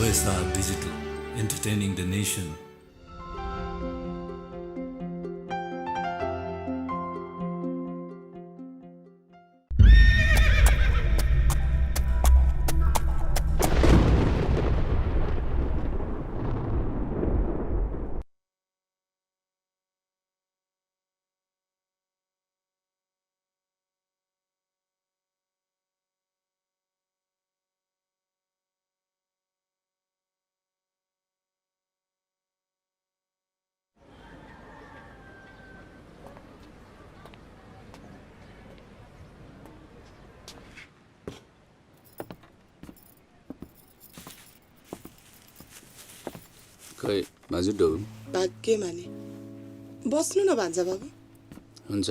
OSR Digital, entertaining the nation. खै भान्जी डो भाग्य माने बस्नु न भान्जा बाबु हुन्छ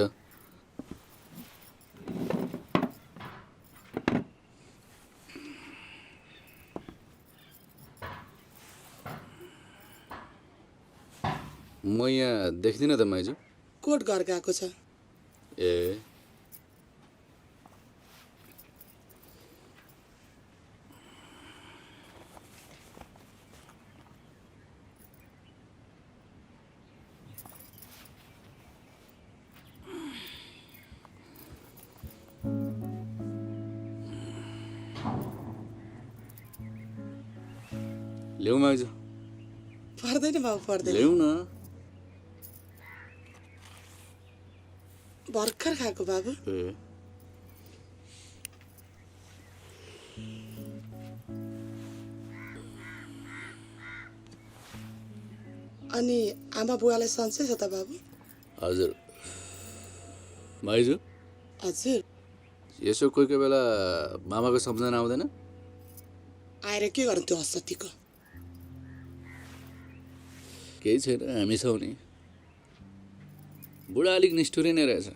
म यहाँ देख्दिनँ त माइजू कोट घर गएको छ ए ल्याउ माइजू पर्दैन बाबु पर्दैन ल्याउ न भर्खर खाएको बाबु ए अनि आमा बुवालाई सन्चै छ त बाबु हजुर माइजू हजुर यसो कोही कोही बेला मामाको सम्झना आउँदैन आएर के गर्नु त्यो असत्यको केही छैन हामी छौँ नि बुढा अलिक निष्ठुरी नै रहेछ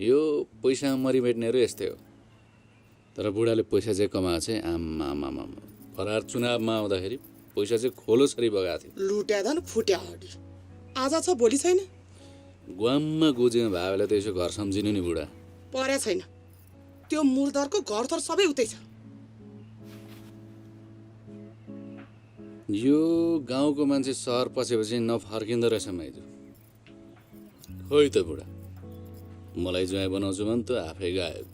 यो पैसामा मरिमेट्नेहरू यस्तै हो तर बुढाले पैसा चाहिँ कमाएको चाहिँ आम्मा फरार चुनावमा आउँदाखेरि पैसा चाहिँ खोलो छरी बगाएको थियो लुट्या धन फुट्या हडी आज छ भोलि छैन गुवाममा गोजीमा भयो बेला त यसो घर सम्झिनु नि बुढा पर्या छैन त्यो मुर्दरको घरथर सबै उतै छ यो गाउँको मान्छे सहर पसेपछि नफर्किँदो रहेछ माइजू खोइ त बुढा मलाई ज्वाइँ बनाउँछु भने त आफै गायो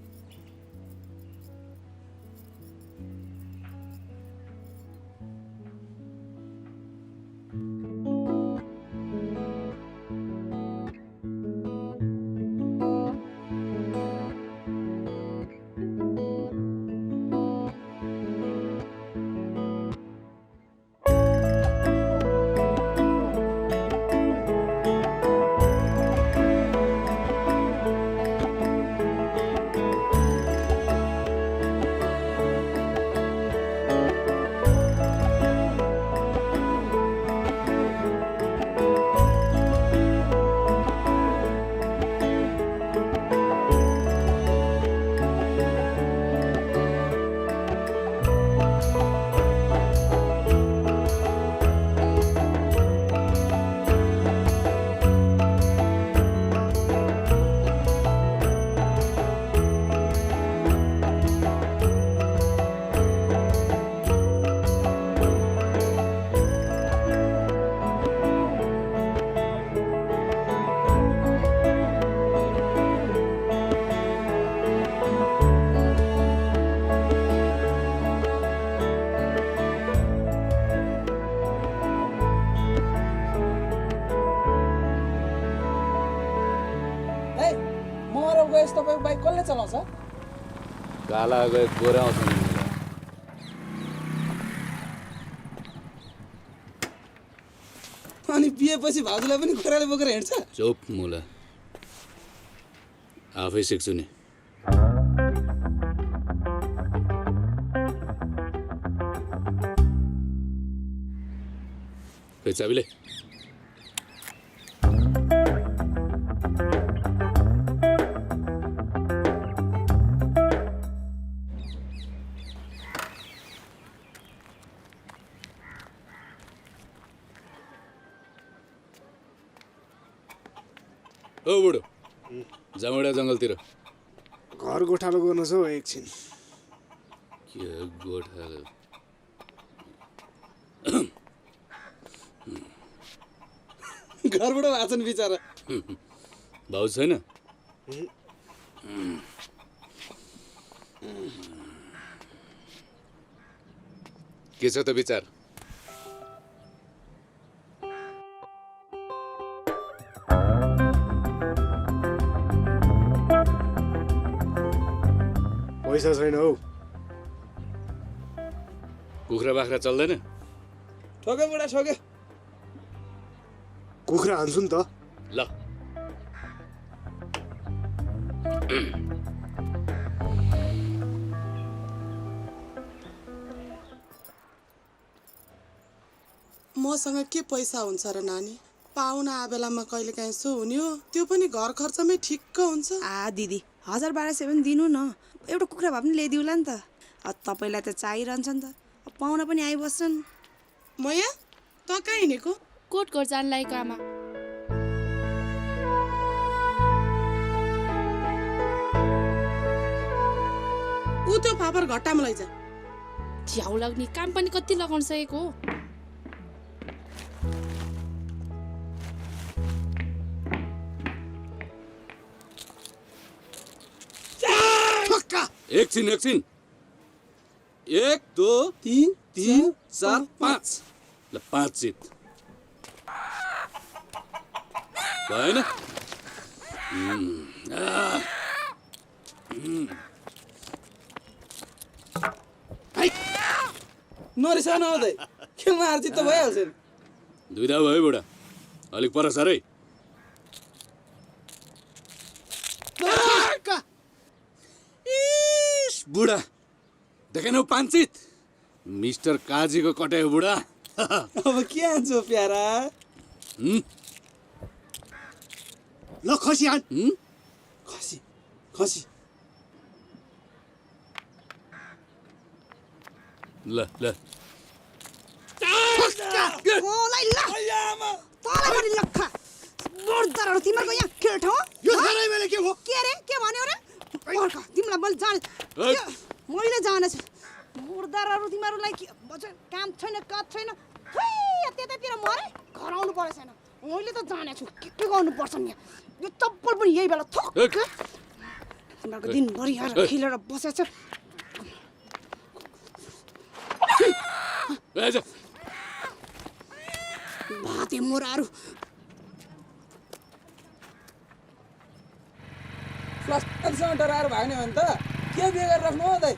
तपाईको बाइक कसले चलाउँछ काला गए गोरा आउँछ नि अनि पिएपछि भाउजूलाई पनि खोराले बोकेर हिँड्छ चुप मुला आफै सिक्छु नि खै चाबीले ओ बुढो जाउँडा जङ्गलतिर घर गोठालो गर्नु छ हौ एकछिन के गोठालो घरबाट भएको छन् बिचरा। भाउ छैन? के छ त विचार? पैसा छैन हौ। कुखुरा बाख्रा चल्दैन? ठोक्यो बुढा ठोक्यो। कुखुरा हान्छु नि त। ल मसँग के पैसा हुन्छ र नानी? पाहुना आबेलामा कहिले काहीँ यसो हुने हो, त्यो पनि घर खर्चमै ठिक्क हुन्छ। दिदी 1000-1200 पनि दिनु न, एउटा कुखुरा भए पनि ल्याइदिउला नि त। तपाईँलाई त चाहिरहन्छ नि त, पाहुना पनि आइबस्छन्। मया त कहाँ हिँडेको? कोट घर जान लागेको आमा। ऊ त्यो फापर घट्टामा लैजा। झ्याउ लाग्ने काम पनि कति लगाउन सकेको हो। एकछिन 1 2 3 3 4 5 ल 5 चित भएन? नरिसा नहुँदै खेलमा हार जित त भइहाल्छ नि। दुइटा भयो बुढा, अलिक पर साह्रै। बुढा देखेनौ 5 चित? मिस्टर काजीको कटाइ हो बुढा। अब के हान्छौ प्यारा? ल खसी हान। खसी खसी ल ल ओलाई ल तँलाई पनि लक्खा मुर्दारहरू तिमीहरूको यहाँ खेल ठाउँ? यो थारै मैले के हो? के रे के भन्यो रे? पर्ख तिमीलाई मैले जाने मैले जानेछु। मुर्दारहरू तिमीहरूलाई के भन्छ? काम छैन काज छैन, त्यतातिर मरे घर आउनु पर्ने छैन। मैले त जानेछु के गर्नुपर्छ नि। यो चप्पल पनि यही बेला थोक तिमीहरूको दिनभरि आएर खेलेर बसेछ। भाते मोराहरू फ्लस्टरसँग डराएर भाग्ने हो भने त के बिहे गरेर राख्नु हो दाइ?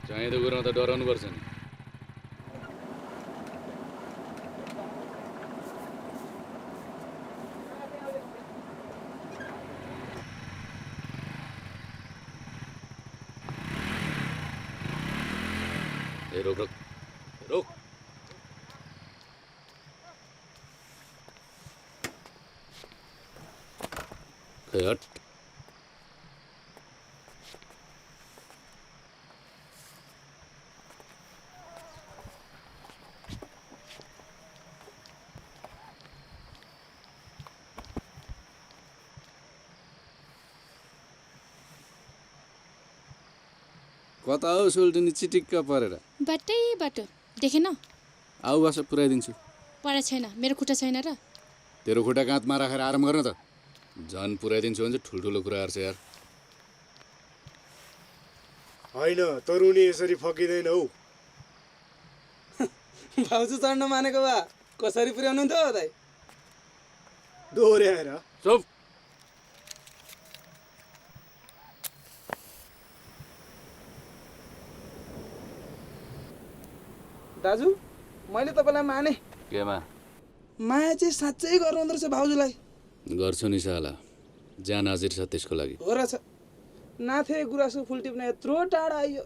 चाहिँदो कुरामा त डराउनु पर्छ नि। ए रोक रोक रोक। खै हट। कता हो सोल्टिनी चिटिक्क परेर? बाटै बाटो देखेन? आऊ बस पुऱ्याइदिन्छु। पढा छैन, मेरो खुट्टा छैन र। तेरो खुट्टा काँधमा राखेर आराम गर्न त। झन् पुऱ्याइदिन्छु भने चाहिँ ठुल्ठुलो कुराहरू छ यार। होइन तरुनी यसरी फकिँदैन हौ। भाउजू चढ्न मानेको भए कसरी पुर्याउनुहुन्थ्यो हो दाइ? दोहोऱ्याएर चुप। दाजु मैले तपाईँलाई माने। केमा? माया चाहिँ साँच्चै गर्नुहुँदो रहेछ भाउजूलाई। गर्छु नि साला, ज्यान हाजिर छ त्यसको लागि। हो रहेछ। नाथे गुराँसको फुल टिप्न यत्रो टाढा आइयो।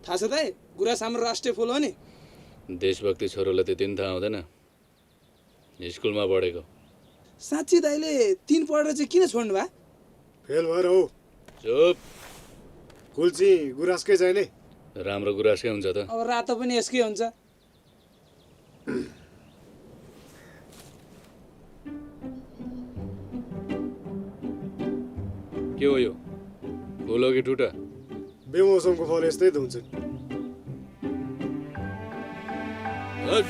थाहा छ दाइ, गुराँस हाम्रो राष्ट्रिय फुल हो नि। देशभक्ति छोरोलाई त्यति पनि थाहा हुँदैन, स्कुलमा पढेको। साँच्ची दाइले 3 पढेर चाहिँ किन छोड्नु भयो? फेल भएर हौ। चुप। फुल चाहिँ गुराँसकै चाहिने। राम्रो गुराँसकै हुन्छ त। अब रातो पनि यसकै हुन्छ। के हो यो? फुल हो कि टुटा? बेमौसमको फल यस्तै त हुन्छ नि। हट।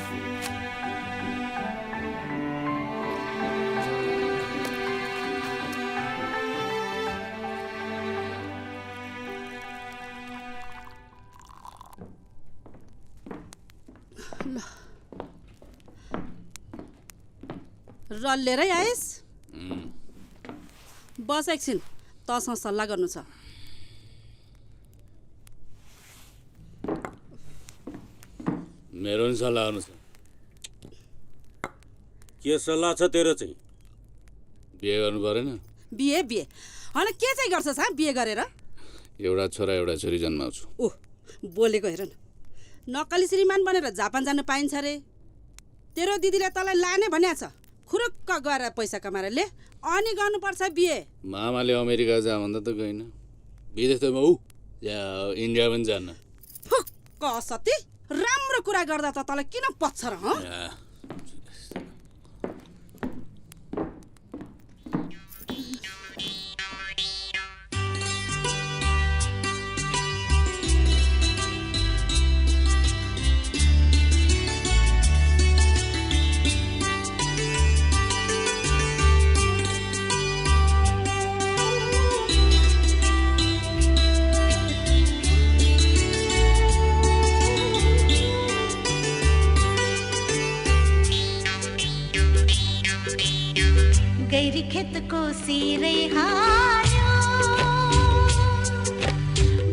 रल्लेरै आइस बस एकछिन तसँग सल्लाह गर्नु छ मेरो पनि सल्लाह गर्नु छ के सल्लाह छ तेरो चाहिँ? बिहे गर्नु परेन? बिहे होइन के चाहिँ गर्छस् बिहे गरेर? एउटा छोरा एउटा छोरी जन्माउँछु। ओह बोलेको हेर न नक्कली श्रीमान बनेर जापान जानु पाइन्छ रे। तेरो दिदीले तँलाई लाने भन्या छ खुरुक्क गएर पैसा कमाएर ले अनि गर्नुपर्छ बिहे। मामाले अमेरिका जा भन्दा त गइन, विदेशमा या इन्डिया पनि जान्न। फुक्क सती राम्रो कुरा गर्दा त तँलाई किन पच्छ र हँ? गैरी खेत को सिरे हारो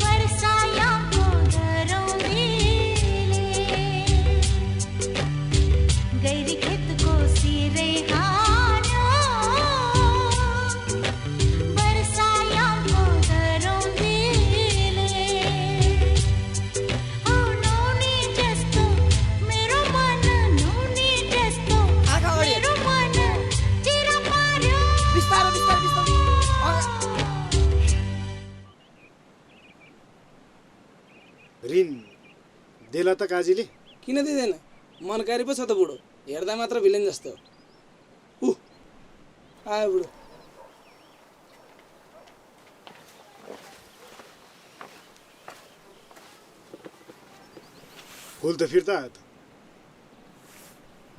बरसाया को दरों मिले गैरी खेत को सिरे हारो बरसाया को दरों मिले ओ नोनी जस्तो मेरो मन नोनी जस्तो मेरो मन ऋण देला त काजीले? किन दिँदैन? मनकारी पो छ त बुढो, हेर्दा मात्र भिलेन जस्तो। आयो बुढो। फुल त फिर्ता आयो त।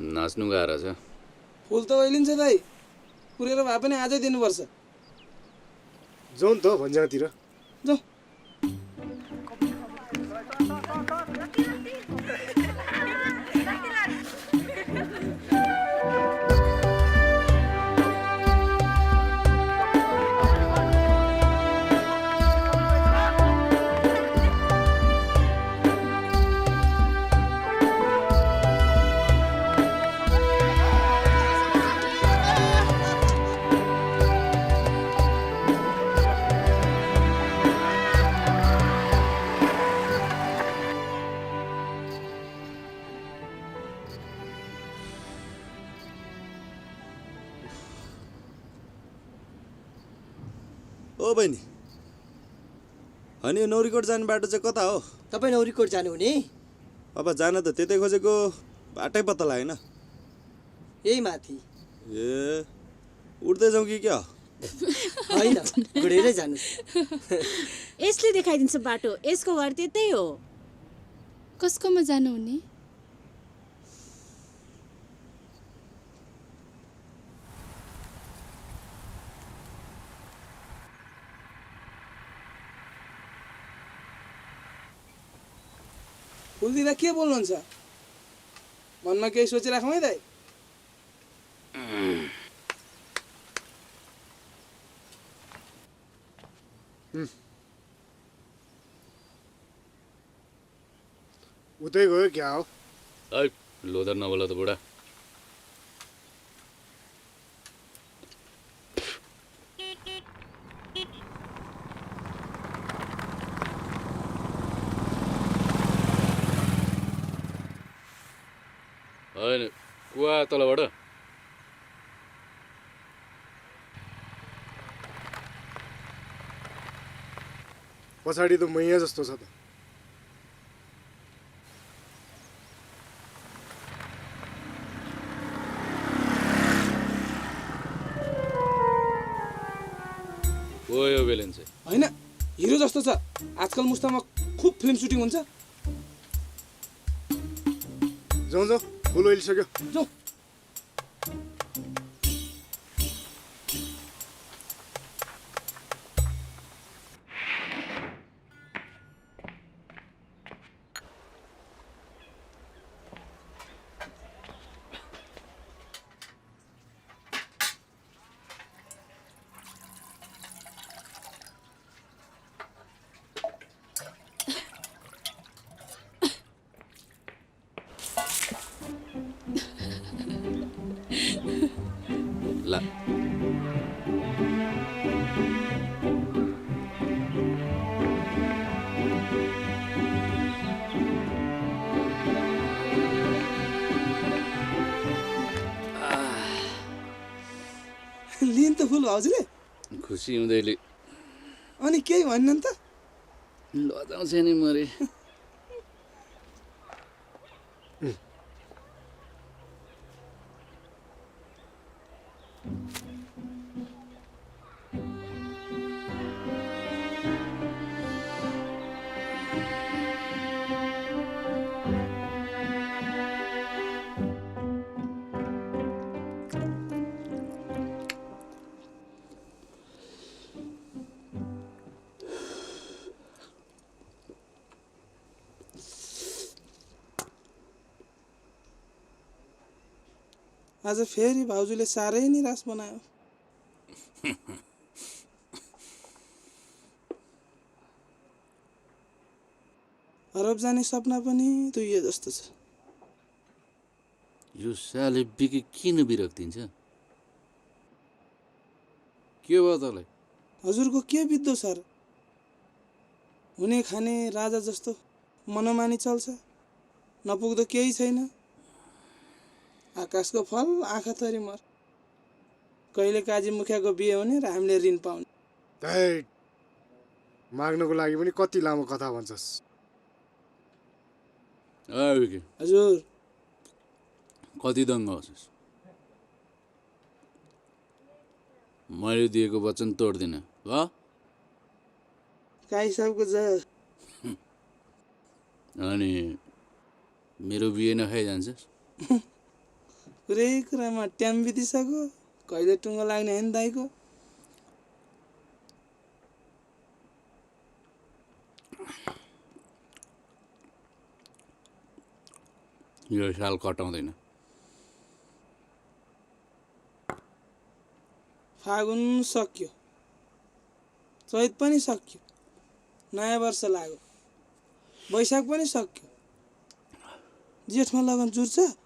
नाच्नु गाह्रो छ। फुल त ओइलिन्छ दाइ, पुरेर भए पनि आजै दिनुपर्छ। जाउँ त भन्ज्यातिर। जाउँ। ओ बहिनी, अनि यो नौरीकोट जाने बाटो चाहिँ कता हो? तपाईँ नौरीकोट जानुहुने? अब जान त त्यतै खोजेको, बाटै पत्ता लागेन। यही माथि। ए उठ्दै जाउँ कि क्या? होइन गुडेरै जानु। यसले देखाइदिन्छ बाटो, यसको घर त्यतै हो। कसकोमा जानुहुने? फुल दिँदा के बोल्नुहुन्छ? मनमा केही सोचिराखौँ है दाइ। उतै गयो क्या हो? लोदर नबोल त बुढा। होइन कुवा तलबाट पछाडि त मैया जस्तो छ त। गयो बेलेन चाहिँ होइन हिरो जस्तो छ। आजकल मुस्तामा खुब फिल्म सुटिङ हुन्छ। जाउँ जाउँ, फुल ओइलिसक्यो। जाउँ। होला। लिन त फुल भाउजूले खुसी हुँदैले अनि केही भन्नु त लजाउँछ नि मरे। आज फेरि भाउजूले साह्रै निराश बनायो। अरब जाने सपना पनि तुइए जस्तो छ। यो साले बिके किन बिरक्तिन्छ? के भयो तँलाई? हजुरको के बित्दो छ र? हुने खाने राजा जस्तो मनोमानी चल्छ, नपुग्दो केही छैन। आकाशको फल आँखा थरी मर। कहिले काजी मुखियाको बिहे हुने र हामीले ऋण पाउने। दैट माग्नको लागि पनि कति लामो कथा भन्छस्। बिके हजुर कति दङ्ग होस्, मैले दिएको वचन तोड्दिन ल। काई साहबको जय। अनि मेरो बिहे नखाइ जान्छस्? कुरै कुरामा ट्याम बितिसक्यो, कहिले टुङ्गो लाग्ने होइन दाइको। यो साल कटाउँदैन। फागुन सक्यो, चैत पनि सक्यो, नयाँ वर्ष लाग्यो, वैशाख पनि सक्यो, जेठमा लगन जुर्छ।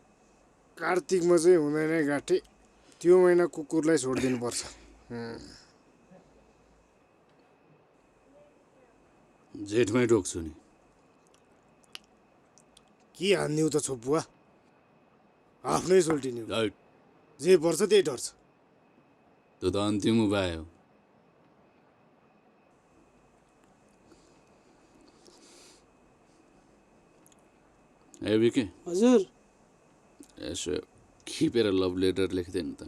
कार्तिकमा चाहिँ हुँदैन गाँठे, त्यो महिना कुकुरलाई छोडिदिनु पर्छ। जेठमै रोक्छु नि। के हान्दिउ त छोपुवा, आफ्नै सोल्टिन्यौ। जे पर्छ त्यही डर्छ। त्यो त अन्तिम उपाय हो। ए बिके हजुर यसो खिपेर लभ लेटर लेख्दै नि त।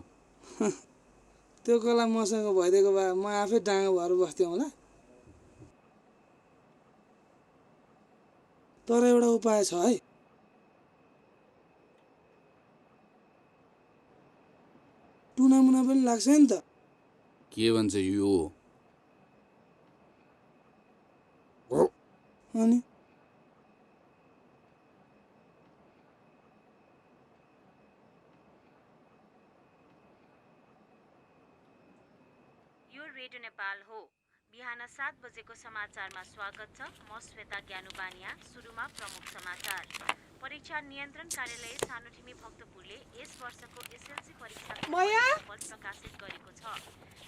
त्यो कला मसँग भइदिएको भए म आफै डाँगो भएर बस्थेँ होला। तर एउटा उपाय छ है। टुनामुना पनि लाग्छ नि त। के भन्छ यो? अनि यो रेडियो नेपाल हो। बिहान 7 बजेको समाचारमा स्वागत छ। म श्वेता ज्ञानु बानिया। सुरुमा प्रमुख समाचार। परीक्षा नियन्त्रण कार्यालय सानोठिमी भक्तपुरले यस वर्षको एसएलसी परीक्षाको फल प्रकाशित गरेको छ।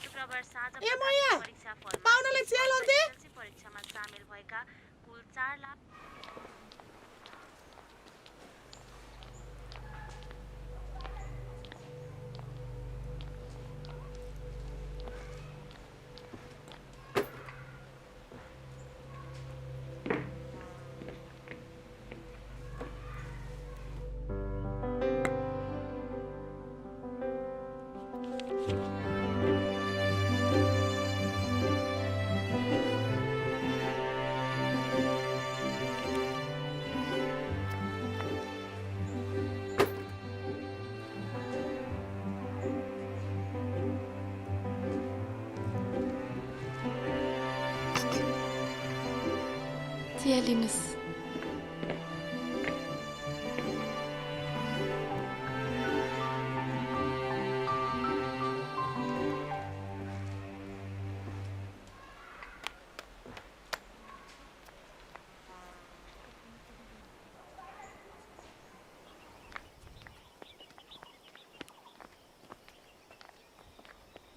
शुक्रबार साँझ परीक्षा फलमा एसएलसी परीक्षामा सामेल भएका कुल 4 लाख चिया लिनुहोस्।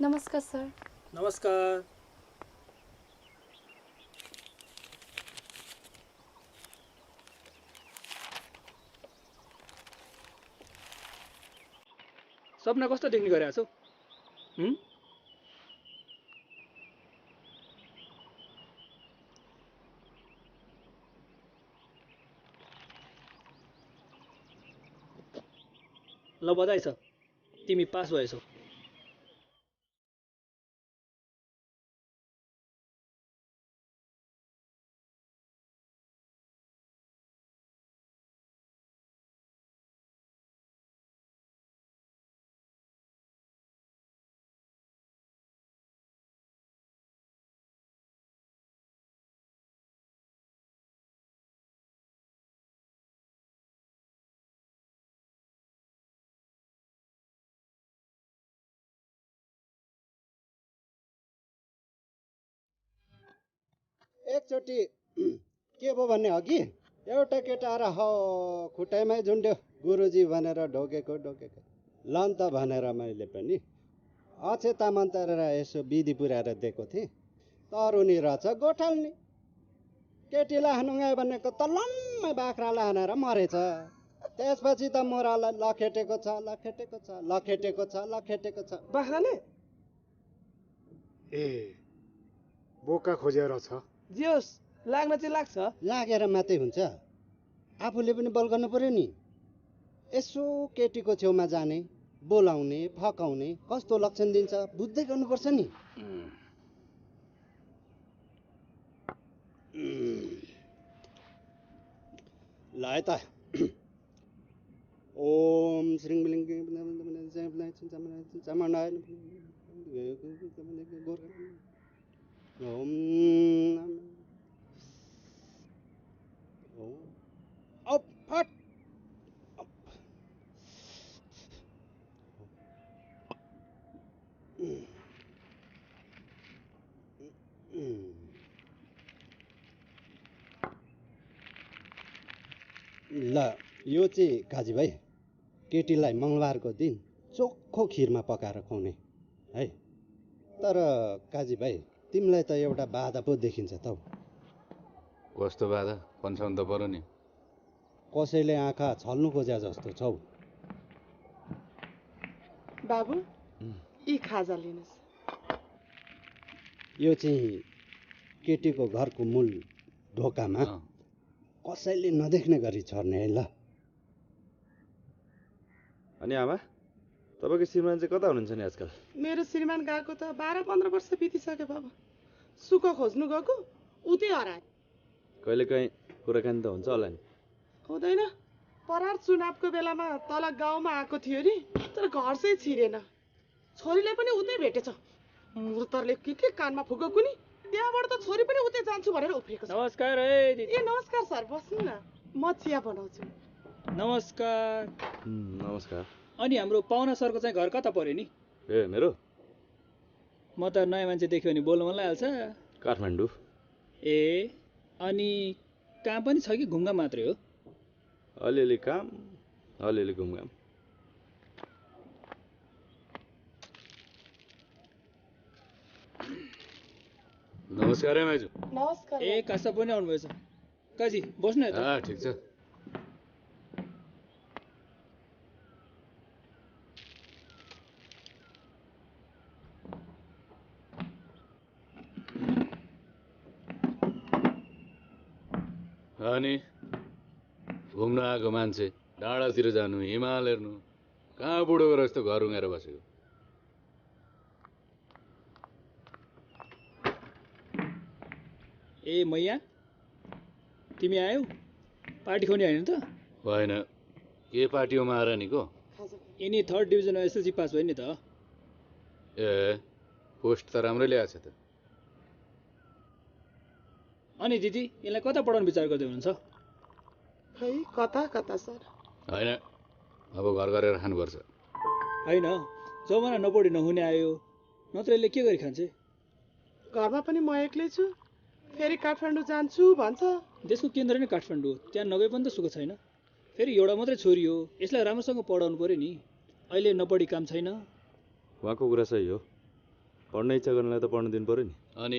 नमस्कार सर। नमस्कार। सपना कस्तो देख्ने गरेको छौ? ल बधाई छ, तिमी पास भएछौ। एकचोटि के भयो भन्ने अघि एउटा केटा आएर हो खुट्टाइमै झुन्ड्यो गुरुजी भनेर ढोकेको लन्त भनेर मैले पनि अक्षता मन्त्र यसो विधि पुर्याएर दिएको थिएँ। तरुनी रहेछ गोठाल्ने, केटीलाई हानुङ्गायो भनेको तलम्मै बाख्रालाई हानेर मरेछ। त्यसपछि त मोरालाई लखेटेको छ। बाख्राले ए बोका खोजेर छ। जियोस्, लाग्न चाहिँ लाग्छ। लागेर मात्रै हुन्छ, आफूले पनि बल गर्नु पर्यो नि। यसो केटीको छेउमा जाने, बोलाउने, फकाउने कस्तो लक्षण दिन्छ बुझ्दै गर्नुपर्छ नि। ल है त। ओम श्रीङ ल यो चाहिँ काजी भाइ केटीलाई मङ्गलबारको दिन चोखो खिरमा पकाएर खुवाउने है। तर काजी भाइ तिमीलाई त एउटा बाधा पो देखिन्छ त। कस्तो बाधा पन्छाउनु त पर्यो नि। कसैले आँखा छल्नु खोज्या जस्तो छौ। बाबु यी खाजा लिनुहोस्। यो चाहिँ केटीको घरको मूल ढोकामा कसैले नदेख्ने गरी छर्ने है। ल अनि आमा तपाईँको श्रीमान चाहिँ कता हुनुहुन्छ नि आजकल? मेरो श्रीमान गएको त 12-15 वर्ष बितिसक्यो बाबु। सुख खोज्नु गएको उतै हराए। कहिलेकाहीँ कुराकानी त हुन्छ होला नि? हुँदैन। परार चुनावको बेलामा तल गाउँमा आएको थियो नि, तर घर चाहिँ छिरेन। छोरीले पनि उतै भेटेछ। मुर्तरले के कानमा फुकेको नि, त्यहाँबाट त छोरी पनि उतै जान्छु भनेर उफ्रिएको छ। नमस्कार है दिदी। ए नमस्कार सर, बस्नु न, म चिया बनाउँछु। नमस्कार। नमस्कार। अनि हाम्रो पाहुना सरको चाहिँ घर कता पर्यो नि? ए मेरो? म त नयाँ मान्छे देख्यो भने बोल्नु मन लागिहाल्छ। काठमाडौँ। ए अनि काम पनि छ कि घुमघाम मात्रै हो? अलिअलि काम, अलिअलि घुमघाम। नमस्कार है माइजू। नमस्कार। ए कासा पनि आउनुभएछ। काजी बस्नु है त। ठिक छ। अनि घुम्न आएको मान्छे डाँडातिर जानु, हिमाल हेर्नु, कहाँ बुढो गएर यस्तो घर रुँगेर बसेको? ए मैया तिमी आयौ? पार्टी खुवाउने होइन त? होइन, के पार्टी हो महारानीको? यिनी 3rd डिभिजनमा एसएलसी पास भयो नि त। ए पोस्ट त राम्रै ल्याएको छ त। अनि दिदी यसलाई कता पढाउनु विचार गर्दै हुनुहुन्छ? खै कता कता सर। होइन, अब घर गरेर खानुपर्छ। होइन, जमाना नपढी नहुने आयो, नत्र यसले के गरी खान्छ? घरमा पनि म एक्लै छु, फेरि काठमाडौँ जान्छु भन्छ। देशको केन्द्र नै काठमाडौँ हो, त्यहाँ नगए पनि त सुख छैन। फेरि एउटा मात्रै छोरी हो, यसलाई राम्रोसँग पढाउनु पर्यो नि। अहिले नपढी काम छैन। उहाँको कुरा सही हो, पढ्न इच्छा गर्नेलाई त पढ्न दिनु पर्यो नि। अनि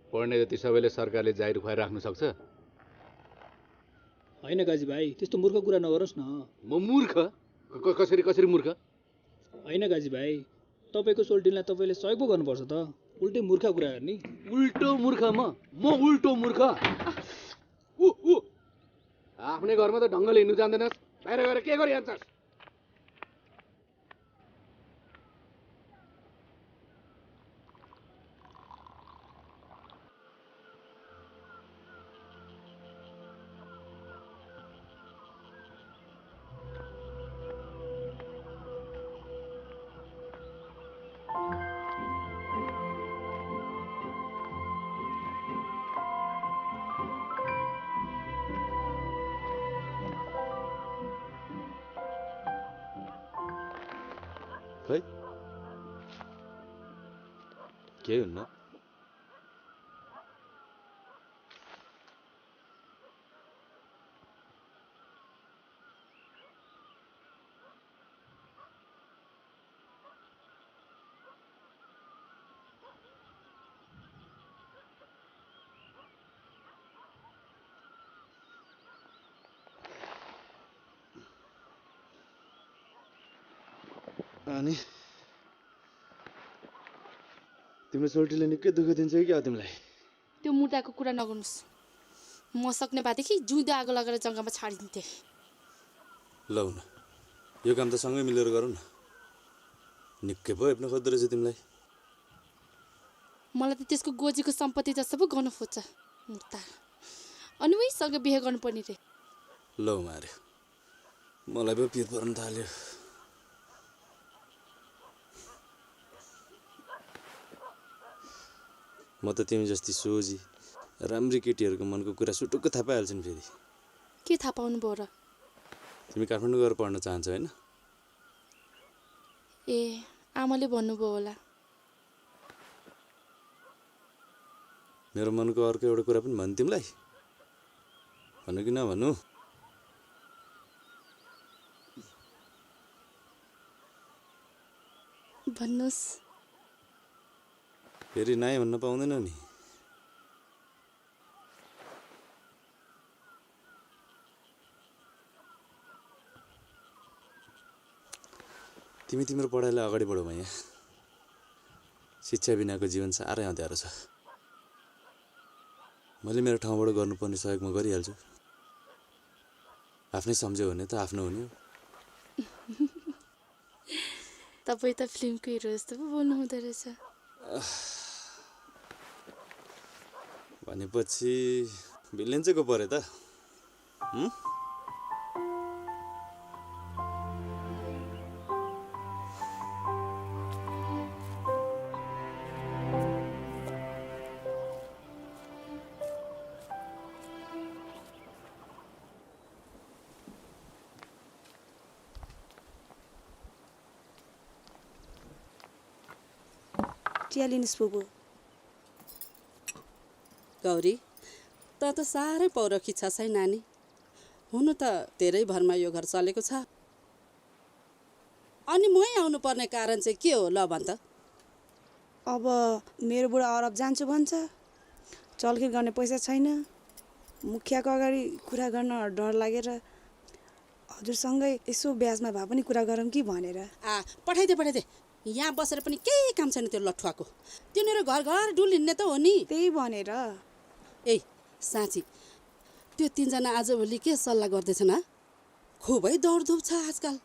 पढ्ने जति सबैले सरकारले जागिर खुवाएर राख्न सक्छ? होइन काजी भाइ, त्यस्तो मूर्ख कुरा नगर्नुहोस् न। म मूर्ख? कसरी मूर्ख? होइन काजी भाइ, तपाईँको सोल्टिनलाई तपाईँले सहयोग पो गर्नुपर्छ त, उल्टै मूर्ख कुरा गर्ने। उल्टो मूर्ख? म उल्टो मूर्ख? आफ्नै घरमा त ढङ्गले हिँड्नु जान्दैनस्, बाहिर गएर के गरिहाल्छस्? खै केही हुन्न। अनि तिम्रो सोल्टीले निकै दुःख दिन्छ कि क्या तिमीलाई? त्यो मुर्दाको कुरा नगर्नुहोस्। म सक्ने भएदेखि जिउँदो आगो लगेर जग्गामा छाडिदिन्थेँ। लौ न, यो काम त सँगै मिलेर गरौँ न। निकै पो हेप्न खोज्दो रहेछ तिमीलाई। मलाई त त्यसको गोजीको सम्पत्ति जस्तो पो गर्न खोज्छ मुर्दा। अनि उहीसँग बिहे गर्नुपर्ने रे। लौ मार्यो, मलाई पो पिर पर्न थाल्यो। म त तिमी जस्ती सोझी राम्री केटीहरूको मनको कुरा सुटुक्क थाहा पाइहाल्छु नि। फेरि के थाहा पाउनु भयो र? तिमी काठमाडौँ गएर पढ्न चाहन्छौ होइन? ए, आमाले भन्नुभयो होला। मेरो मनको अर्को एउटा कुरा पनि भन्नु तिमीलाई, भन्नु कि नभन्नु? भन्नुहोस्। फेरि नाइ भन्न पाउँदैन नि। तिमी तिम्रो पढाइलाई अगाडि बढाऊ भैया। शिक्षा बिनाको जीवन साह्रै अँध्यारो छ। मैले मेरो ठाउँबाट गर्नुपर्ने सहयोग म गरिहाल्छु। आफ्नै सम्झ्यो भने त आफ्नो हुने हो। तपाईँ त फिल्मको हिरो जस्तो पो बोल्नु हुँदो रहेछ। भनेपछि भिलेन चाहिँ को परे त? चिया लिनुहोस् बुबु। गौरी, त साह्रै पौरखी छ है नानी। हुनु त तेरै भरमा यो घर चलेको छ। अनि मै आउनुपर्ने कारण चाहिँ के हो ल भन् त? अब मेरो बुढा अरब जान्छु भन्छ, चलखेल गर्ने पैसा छैन, मुखियाको अगाडि कुरा गर्न डर लागेर हजुरसँगै यसो ब्याजमा भए पनि कुरा गरौँ कि भनेर। पठाइदे। यहाँ बसेर पनि केही काम छैन त्यो लठुवाको। तिनीहरू घर घर डुलिन्ने त हो नि। त्यही भनेर। ए साँच्ची, त्यो तिनजना आजभोलि के सल्लाह गर्दैछन्? खुबै दौडधुप छ आजकल।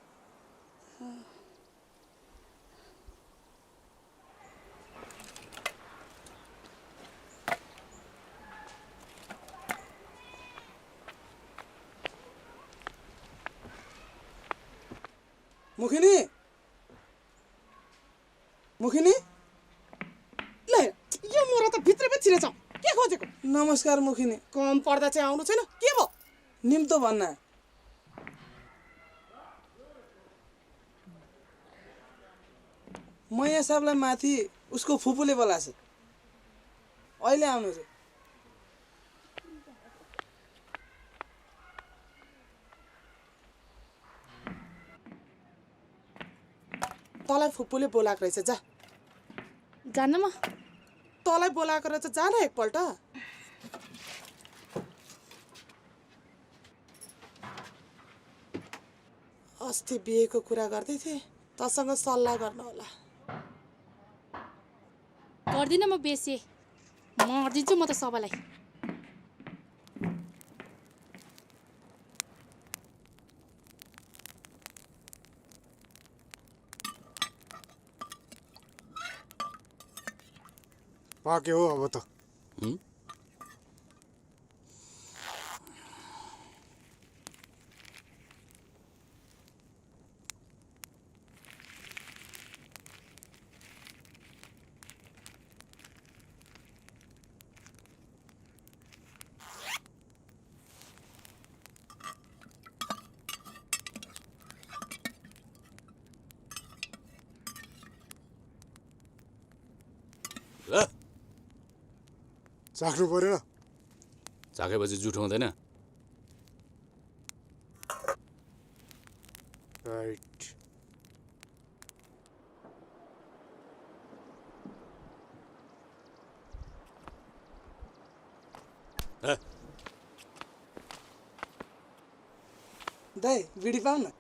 मुखिनी ले यो मोरा त भित्रै पो छिरेछ। के खोजेको? नमस्कार मुखिनी। कम पर्दा चाहिँ आउनु छैन, के भयो? निम्तो भन्न। मैया साहबलाई माथि उसको फुपूले बोलाछ, अहिले आउनु रे। तँलाई फुपूले बोलाएको रहेछ, जा। जान म तँलाई बोलाएको रहेछ जान एकपल्ट। अस्ति बिहेको कुरा गर्दै थिएँ, तँसँग सल्लाह गर्न होला। गर्दिनँ म बेसी, मर्दिन्छु म त सबैलाई। पाक्यो हो अब त। चाख्नु पर्यो। चाखेपछि जुठो हुँदैन। राइट। दाइ बिडी पाऊ न।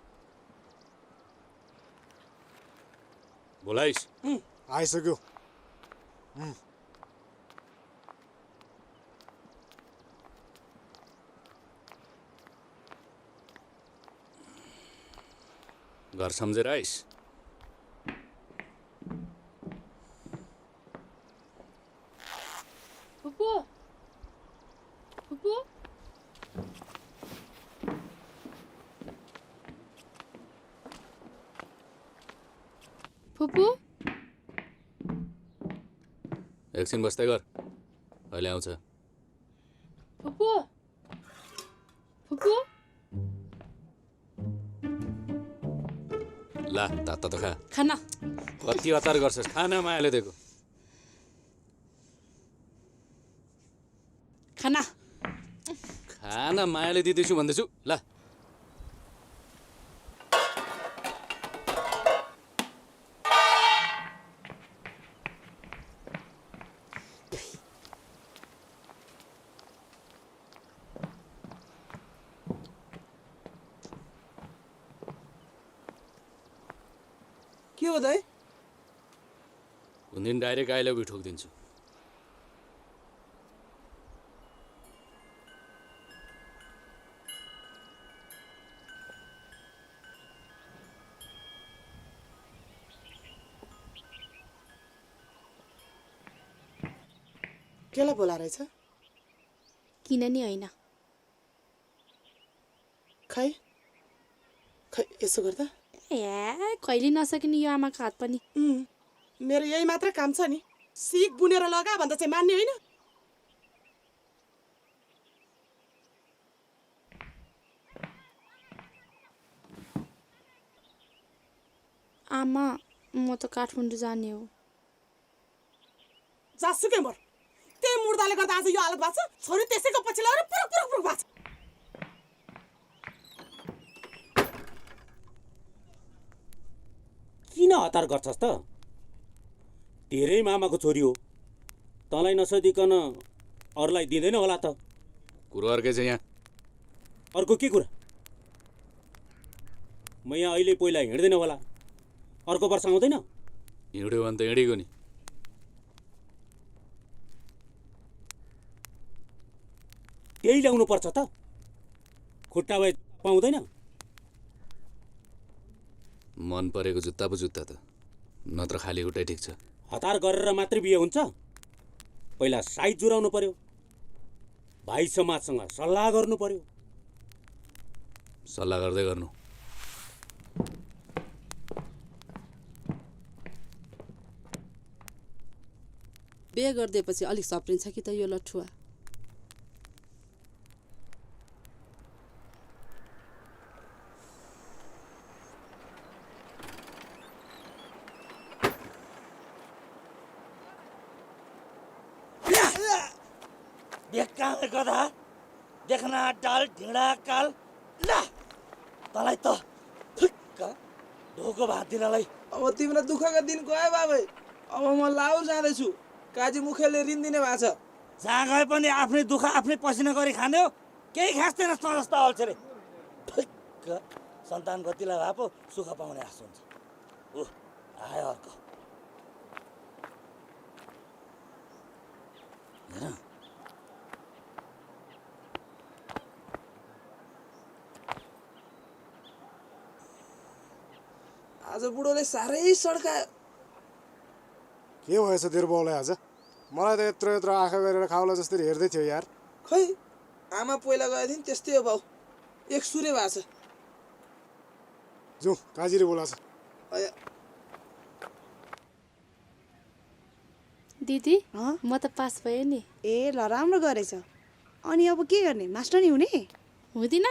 बोलाइस आइसक्यो। घर सम्झेर आइस। फुपू फुपू फुपू एकछिन बस्दै गर, अहिले आउँछ। फुपू फुपू ला तातो त खा। खाना कति हतार गर्छस्, खाना मायाले दिएको। खाना खाना मायाले दिँदैछु भन्दैछु। ला के हो दाइ? कुन दिन डाइरेक्ट आई लभ यु ठोकिदिन्छु। केलाई बोला रहेछ? किन नि होइन। खै खै यसो गर्दा ए कहिले नसकिने यो आमाको हात पनि। मेरो यही मात्र काम छ नि, सिक बुनेर लगा भन्दा चाहिँ मान्ने होइन। आमा म त काठमाडौँ जाने हो। जासुकै मर, त्यही मुर्दाले गर्दा आज यो हालत भएको छ। छोरी त्यसैको पछि लगेर पुरुक पुरुक पुरुक भएको छ। किन हतार गर्छस् त? तेरै मामाको छोरी हो, तँलाई नसोधिकन अरूलाई दिँदैन होला त। कुरो अर्कै छ यहाँ। अर्को के कुरा? म यहाँ अहिले पहिला हिँड्दैन होला, अर्को वर्ष आउँदैन। हिँड्यो भने त हिँडेको नि। त्यही ल्याउनु पर्छ त, खुट्टा भए पाउँदैन। मन परेको जुत्ता पो जुत्ता त, नत्र खाली खुट्टै ठिक छ। हतार गरेर मात्रै बिहे हुन्छ? पहिला साइज जुराउनु पर्यो, भाइ समाजसँग सल्लाह गर्नु पर्यो। सल्लाह गर्दै गर्नु। बिहे गरिदिएपछि अलिक सप्रिन्छ कि त यो लठुवा। बेकार गधा, देखना डाल ढिँडा काल। ला तँलाई त ठिक्क ढोको भात दिनलाई। अब तिम्रो दुःखका दिन गयो बाबै। अब म लाउर जाँदैछु। काजी मुखेलले ऋण दिने भएको छ। जहाँ गए पनि आफ्नै दुःख आफ्नै पसिना गरी खाने हो, केही खाँच्दैन तँ जस्तो अल्छे रे। ठिक्क सन्तान गतिलाई भए पो सुख पाउने आश हुन्छ। ऊ आयो अर्को। हेर आज बुढोले साह्रै सड्कायो। के भएछ तेरो बाउलाई आज? मलाई त यत्रो यत्रो आँखा गरेर खाउला जस्तै हेर्दै थियो यार। खै आमा पहिला गएको थिइन् त्यस्तै हो बाउ, एक सुरे भएको छ। जाउँ काजीले बोलाछ। दिदी म त पास भएँ नि। ए ल राम्रो गरेछ। अनि अब के गर्ने, मास्टरनी हुने? हुँदिन,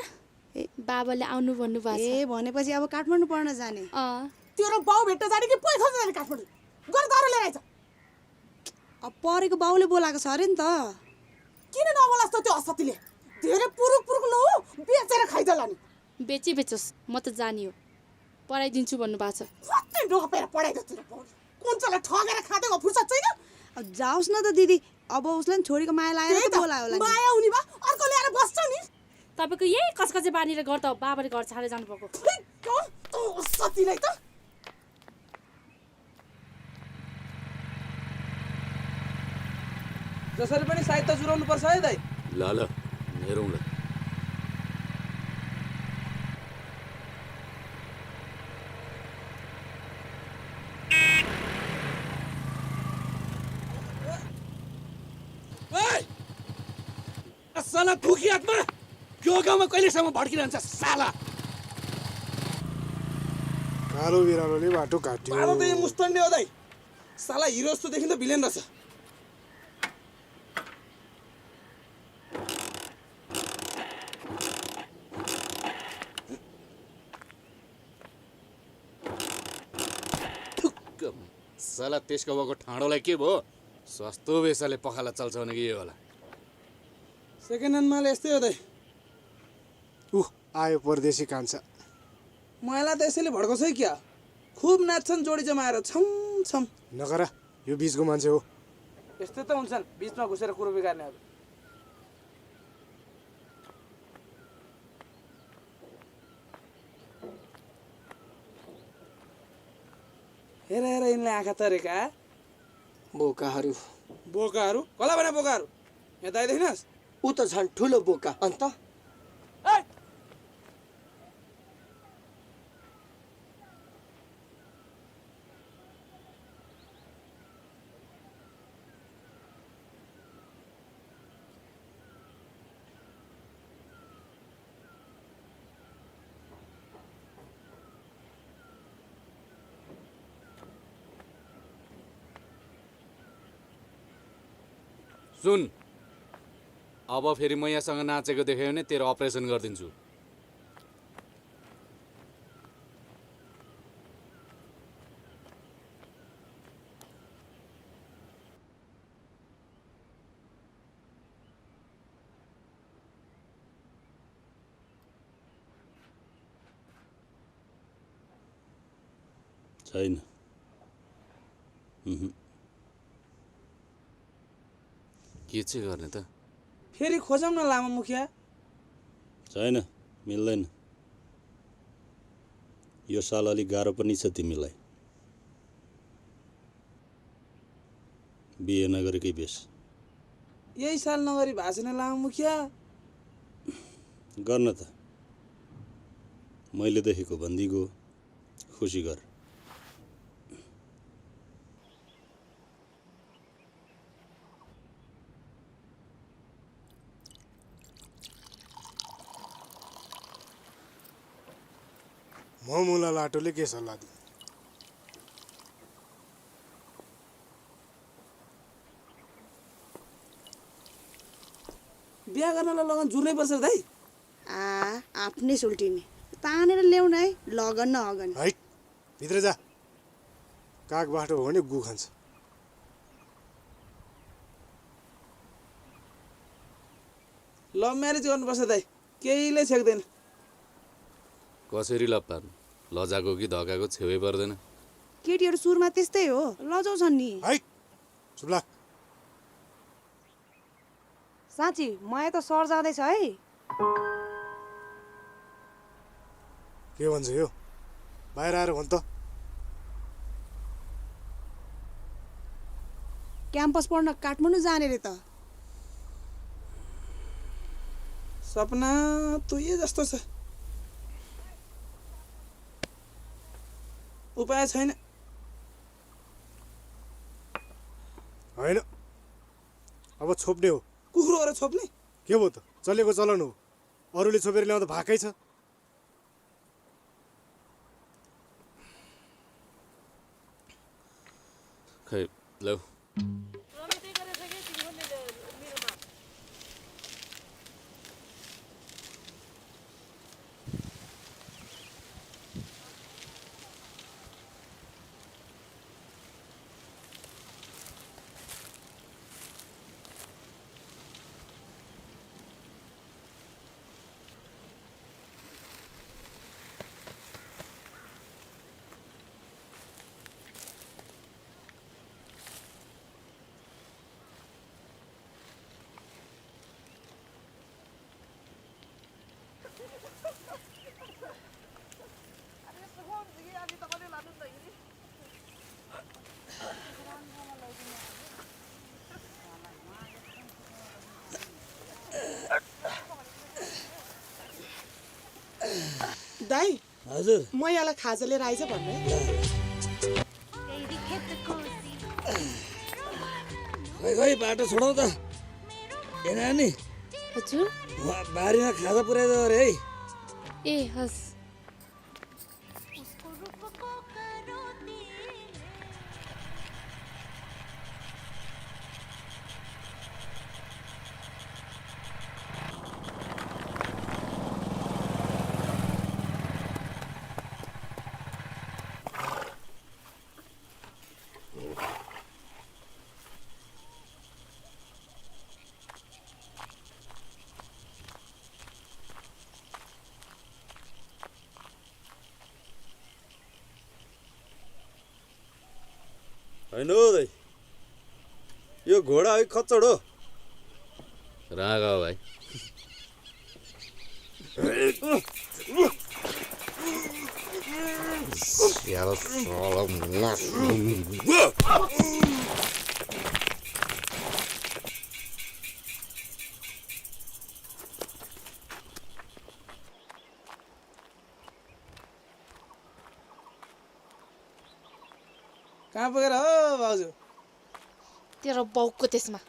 बाबाले आउनु भन्नुभएको छ। ए भनेपछि अब काठमाडौँ पढ्न जाने? तेरो बाउ भेट्न जाने कि पैसा जाने काठमाडौँ? गर दारो लिएर आइज। अब परेको बाउले बोलाएको छ अरे नि त। किन नबोलास् त त्यो असतीले? धेरै पुरुक पुरुक लौ बेचेर खाइदला नि। बेचोस्, म त जानी हो, पढाइदिन्छु भन्नुभएको छ। कति रोपेर पढाइदो तेरो बाउले? कुन ठगेर खाँदैको फुर्सद छैन? अब जाओस् न त दिदी, अब उसलाई छोरीको माया लागेर त बोलायो होला। माया हुने बा अर्को ल्याएर बस्छ नि। तपाईँको यही कसकसे बानीले गर्दा हो बाबाले घर छाडेर जानुभएको। सतीलाई त जसरी पनि साहित्य जुराउनु पर्छ है दाइ। ल ल हेरौँ ल। साला दुखी आत्मा यो गाउँमा कहिलेसम्म भड्किरहन्छ साला। कालो बिरालोले बाटो काट्यो। बाटो त यो मुस्टन्डे हो दाइ। साला हिरो जस्तो देखिन्छ भिलेन रहेछ। साला त्यसको बाउको ठाडोलाई के भयो? सस्तो बेसाले पखाला चल्छ भने कि यो होला। सेकेन्ड ह्यान्ड माल यस्तै हो दाइ। आयो परदेशी कान्छा। मलाई त यसैले भड्काउँछ है क्या। खुब नाच्छन् जोडी जमाएर छम छम। नगर, यो बिचको मान्छे हो। यस्तै त हुन्छन् बिचमा घुसेर कुरो बिगार्नेहरू। हेर हेर यिनले आँखा तरेका बोकाहरू। बोकाहरू? कसलाई भने बोकाहरू? यहाँ दाइ देखिनस्? ऊ त झन् ठुलो बोका अन्त। सुन, अब फेरि म यहाँसँग नाचेको देख्यो भने तेरो अपरेसन गरिदिन्छु। छैन। के चाहिँ गर्ने त? फेरि खोजौँ न लामा मुखिया। छैन, मिल्दैन। यो साल अलिक गाह्रो पनि छ तिमीलाई। बिहे नगरेकै बेस। यही साल नगरी भएको छैन लामा मुखिया। गर्न त मैले देखेको भन्दिगो खुसी गर। म मुला लाटोले के सल्लाह दिए? बिहा गर्नलाई लगन जुर्नै पर्छ दाइ। आफ्नै सुल्टिने तानेर ल्याउन है, लगन न अगन। है भित्र जा। काग बाटो हो भने गु खान्छ। लभ म्यारेज गर्नुपर्छ दाइ, केहीले छेक्दैन। कसरी लप्पार्नु? लजाको कि धकाको छेउै पर्दैन। केटीहरू सुरुमा त्यस्तै हो लजाउँछन् नि है चुप लाग साँच्ची माया त सर जाँदैछ है के भन्छ यो बाहिर आएर भन् त क्याम्पस पढ्न काठमाडौँ जाने रे त सपना तुये जस्तो छ उपाय छैन होइन अब छोप्ने हो कुखुरोहरू छोप्ने के भयो त चलेको चलन हो अरूले छोपेर ल्याउँदा भाकै छ खै लौ दाइ हजुर म यहाँलाई खाजा लिएर आइज भन्नु खै खै बाटो छोडाउ त ए नानी हजुर बारीमा खाजा पुऱ्याइदियो अरे है ए हस् होइन हो दाइ यो घोडा है खच्चड हो रागा हो भाइ कहाँ पुगेर हो भाउजू तेरो बाउको त्यसमा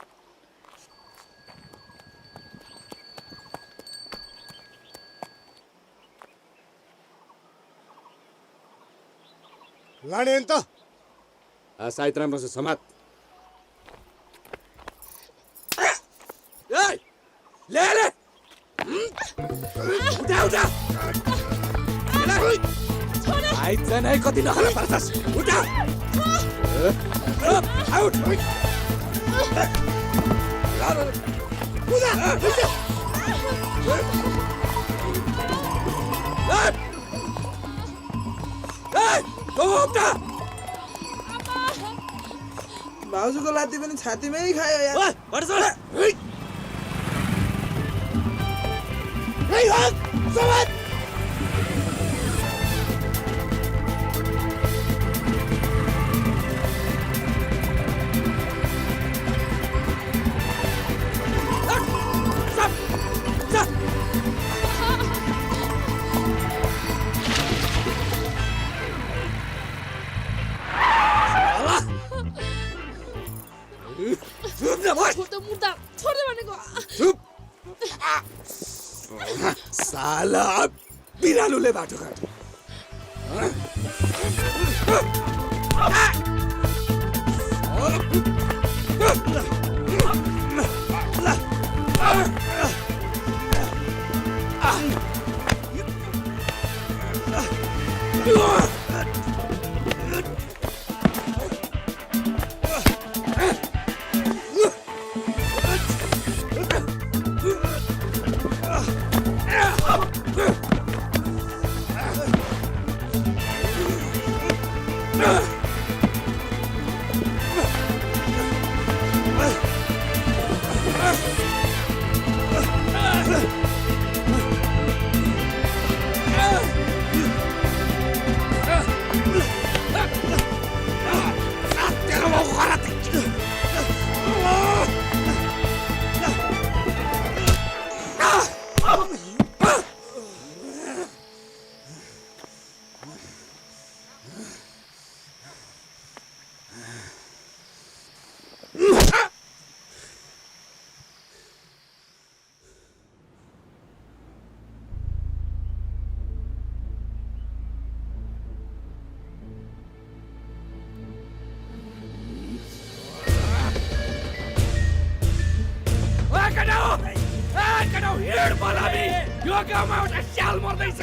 लाने नि त सायद राम्रो छ समात ले ले उठा उठा आइज नै कति नखरा पर्छस् उठा आउट भाउजूको लात्ती पनि छातीमै खायो यार मुर्दा छोड्दै भनेको साला बिरालुले बाटो काट्यो बलामी यो गाउँमा एउटा स्याल मर्दैछ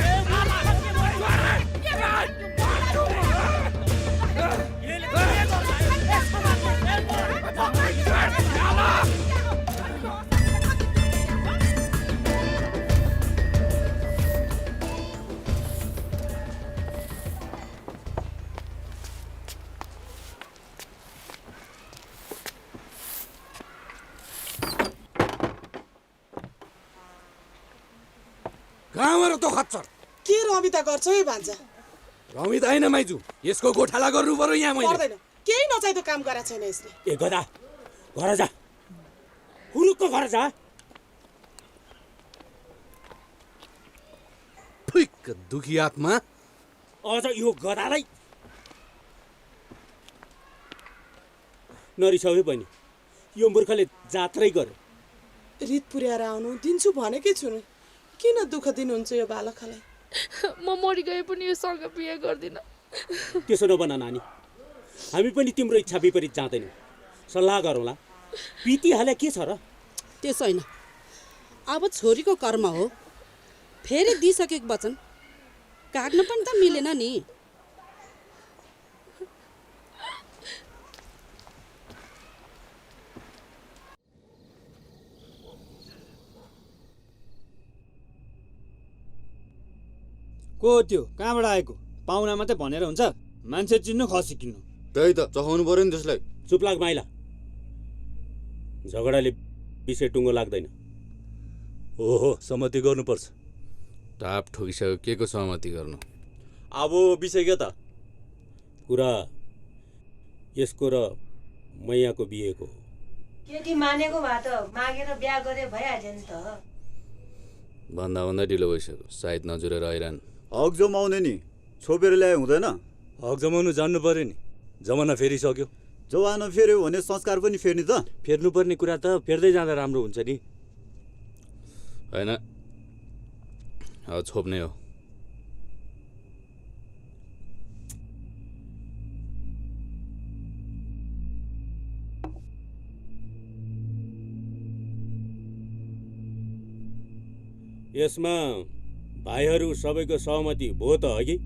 कहाँबाट त खच्चर के रमिता गर्छ है भान्जा रमिता होइन माइजू यसको गोठाला गर्नु पर्यो यहाँ मैले पर्दैन केही नचाहिँदो काम गरेको छैन यसले ए गदा घर जा हुरुक्क घर जा फुइक दुखी आत्मा अझ यो गदालाई नरिसाउ पनि यो मूर्खले जात्रै गर्यो रित पुर्याएर आउनु दिन्छु भनेकै छु नि किन दुःख दिनुहुन्छ यो बालकलाई म मरि गए पनि योसँग बिहे गर्दिन त्यसो नबना नानी हामी पनि तिम्रो इच्छा विपरीत जाँदैनौँ सल्लाह गरौँला बितिहाले के छ र त्यसो होइन अब छोरीको कर्म हो फेरि दिइसकेको वचन काट्न पनि त मिलेन नि को त्यो कहाँबाट आएको पाहुना मात्रै भनेर हुन्छ मान्छे चिन्नु खसी किन्नु त्यही त चखाउनु पर्यो नि त्यसलाई चुप लाग माइला झगडाले विषय टुङ्गो लाग्दैन ओहो सहमति गर्नुपर्छ टाप ठोकिसक्यो के को सहमति गर्नु अब विषय के त कुरा यसको र मैयाको बिहेको केटी मानेको भए त मागेर बिहा गरे भइहाल्यो नि त भन्दा भन्दा ढिलो भइसक्यो सायद नजुरेर आइरहन् हक जमाउने नि छोपेर ल्याए हुँदैन हक जमाउनु जान्नु पर्यो नि जमाना फेरिसक्यो जमाना फेर्यो भने संस्कार पनि फेर्ने त फेर्नुपर्ने कुरा त फेर्दै जाँदा राम्रो हुन्छ नि होइन अब छोप्ने हो यसमा भाइहरू सबैको सहमति भयो त अघि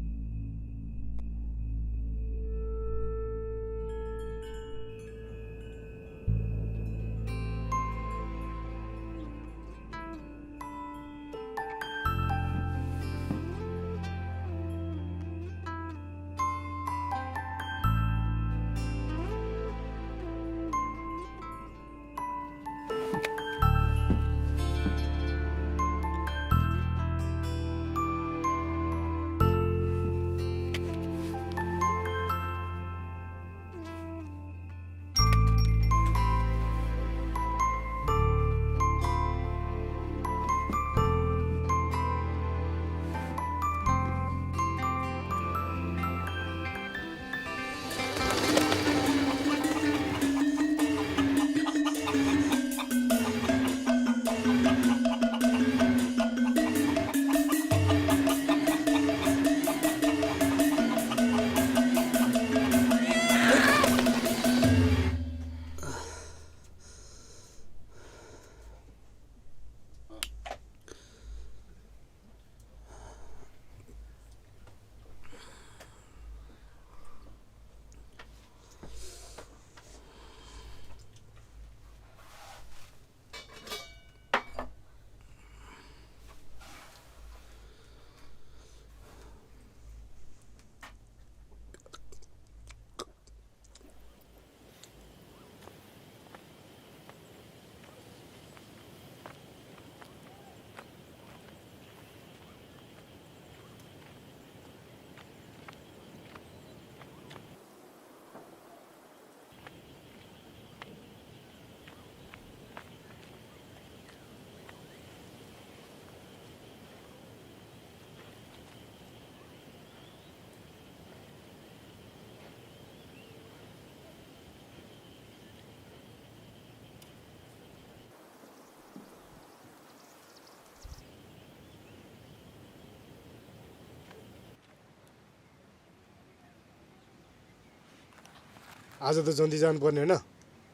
आज त जन्ती जानुपर्ने होइन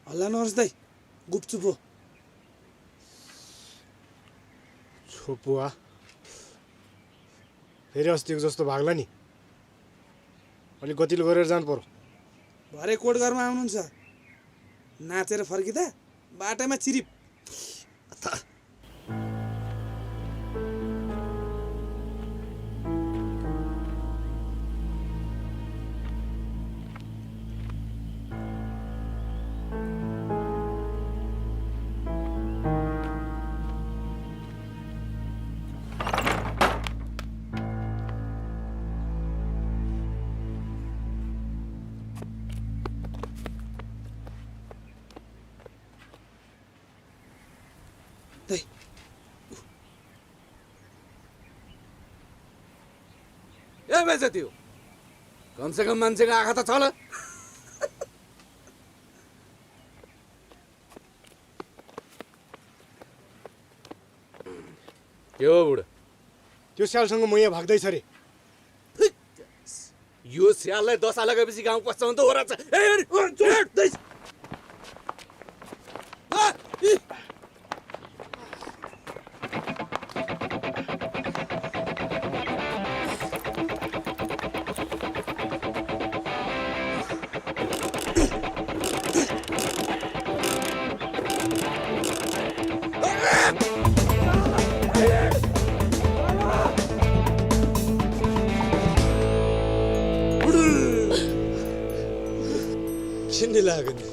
हल्ला नहोस् दाइ गुपचुप हो बुवा फेरि अस्तिको जस्तो भाग्ला नि अलिक गतिलो गरेर जानु पर्यो भरे कोटघरमा आउनुहुन्छ नाचेर फर्किँदा बाटोमा चिरिप ए बेइज्जती हो कमसेकम मान्छेको आँखा त छ ल के हो बुढा त्यो स्यालसँग म यहाँ भाग्दैछ रे यो स्याललाई दशा लगाएपछि गाउँ पस्छ भने त हो रहेछ छिन्ने लाग्यो नि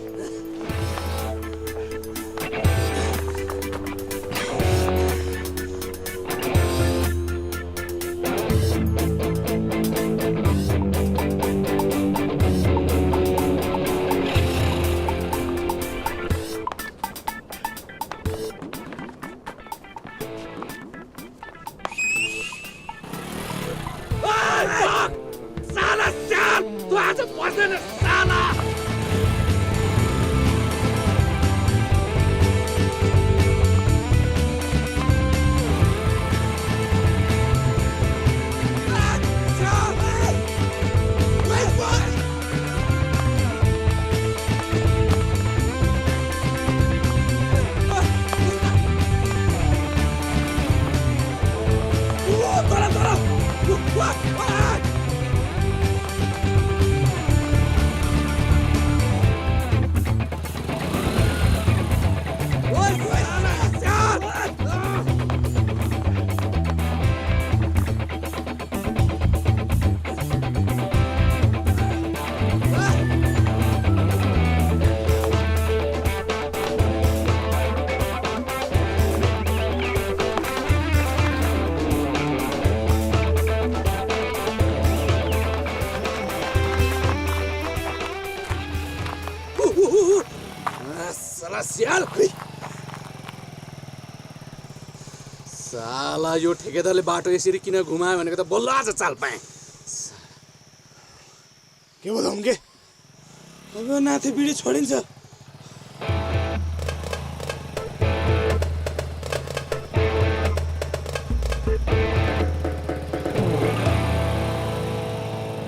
साला स्याल तँ आज बस्दैन साला स्याल साला यो ठेकेदारले बाटो यसरी किन घुमायो भनेको त बल्ल आज चाल पाएँ के भयो धम्के अब नाथे बिडी छोडिन्छ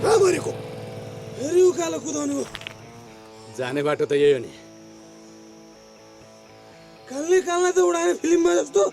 कहाँ मरेको फेरि उकालो कुदाउनु हो जाने बाटो त यही हो नि कालले त उडाने फिल्ममा जस्तो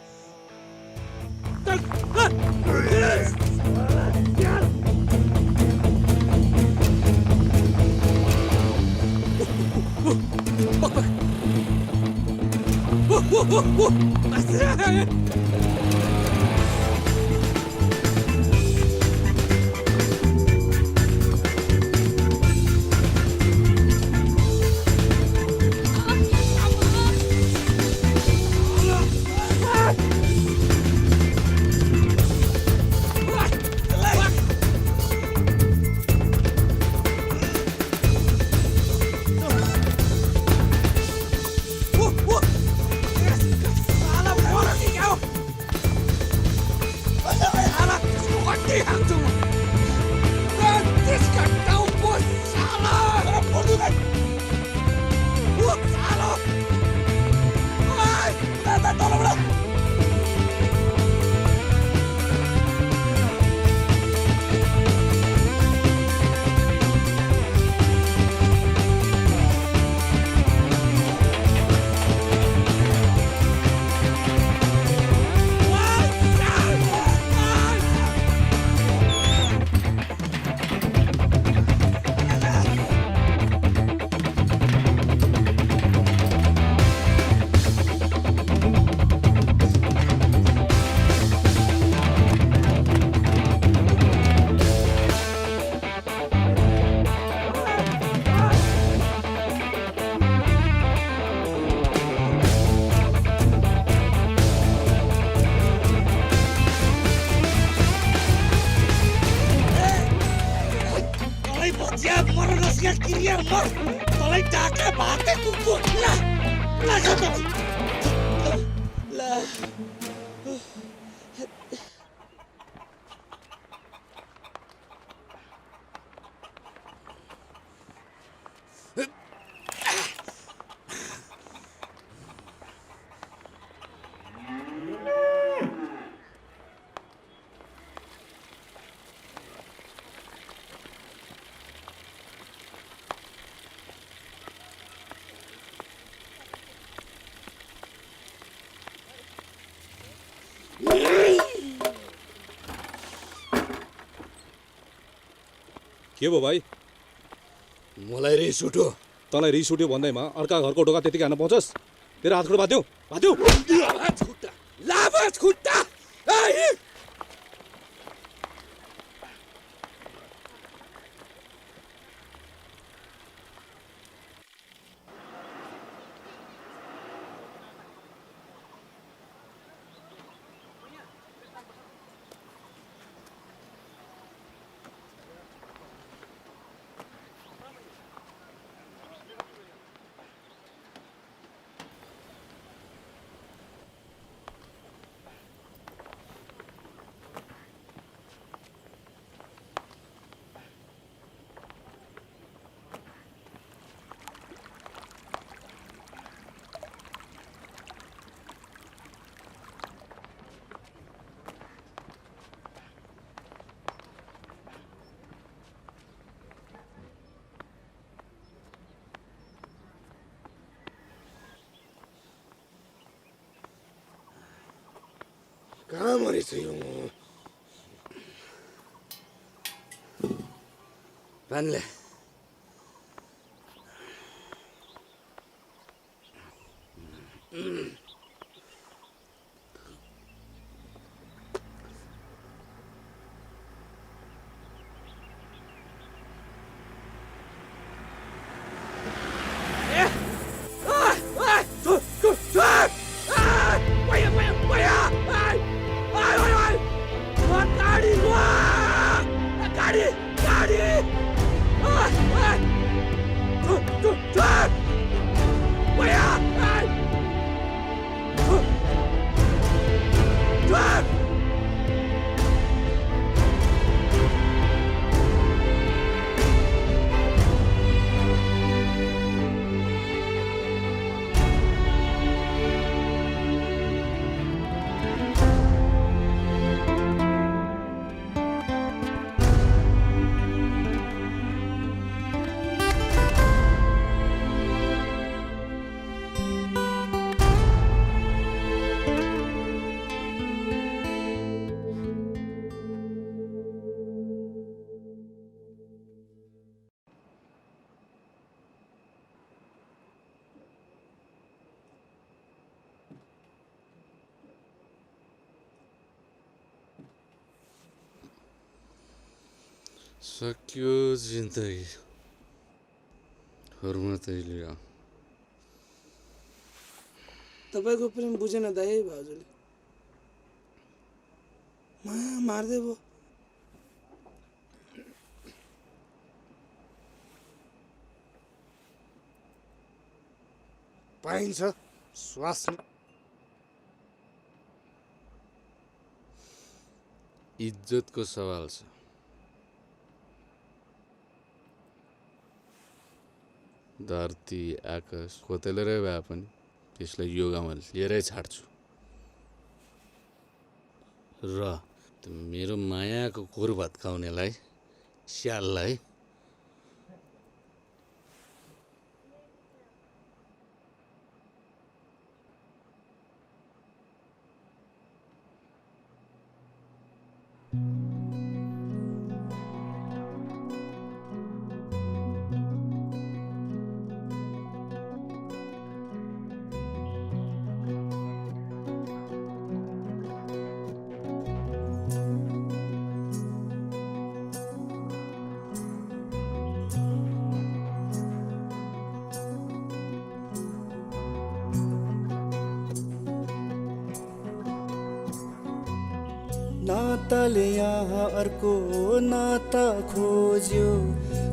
मर नसकेर क्रिया मर तँलाई डाके भाते कुकुर ला ला जा तँलाई ला के भयो भाइ मलाई रिस उठ्यो तँलाई रिस उठ्यो भन्दैमा अर्का घरको ढोका त्यतिकै हान्न पाउँछस् तेरो हात खुट्टा बाध्यो बाध्यो लाभाज खुट्टा कहाँ मरेछ यो पानीले सक्यो जिन्दगी लियो तपाईँको प्रेम बुझेन दाइ भाउजूले माया मार्दै भयो पाइन्छ श्वास इज्जतको सवाल छ धरती आकाश खोतेलेरै भए पनि त्यसलाई योगामा लिएरै छाड्छु र मेरो मायाको कोर भत्काउनेलाई स्याललाई नाताले यहाँ अर्को नाता खोज्यो,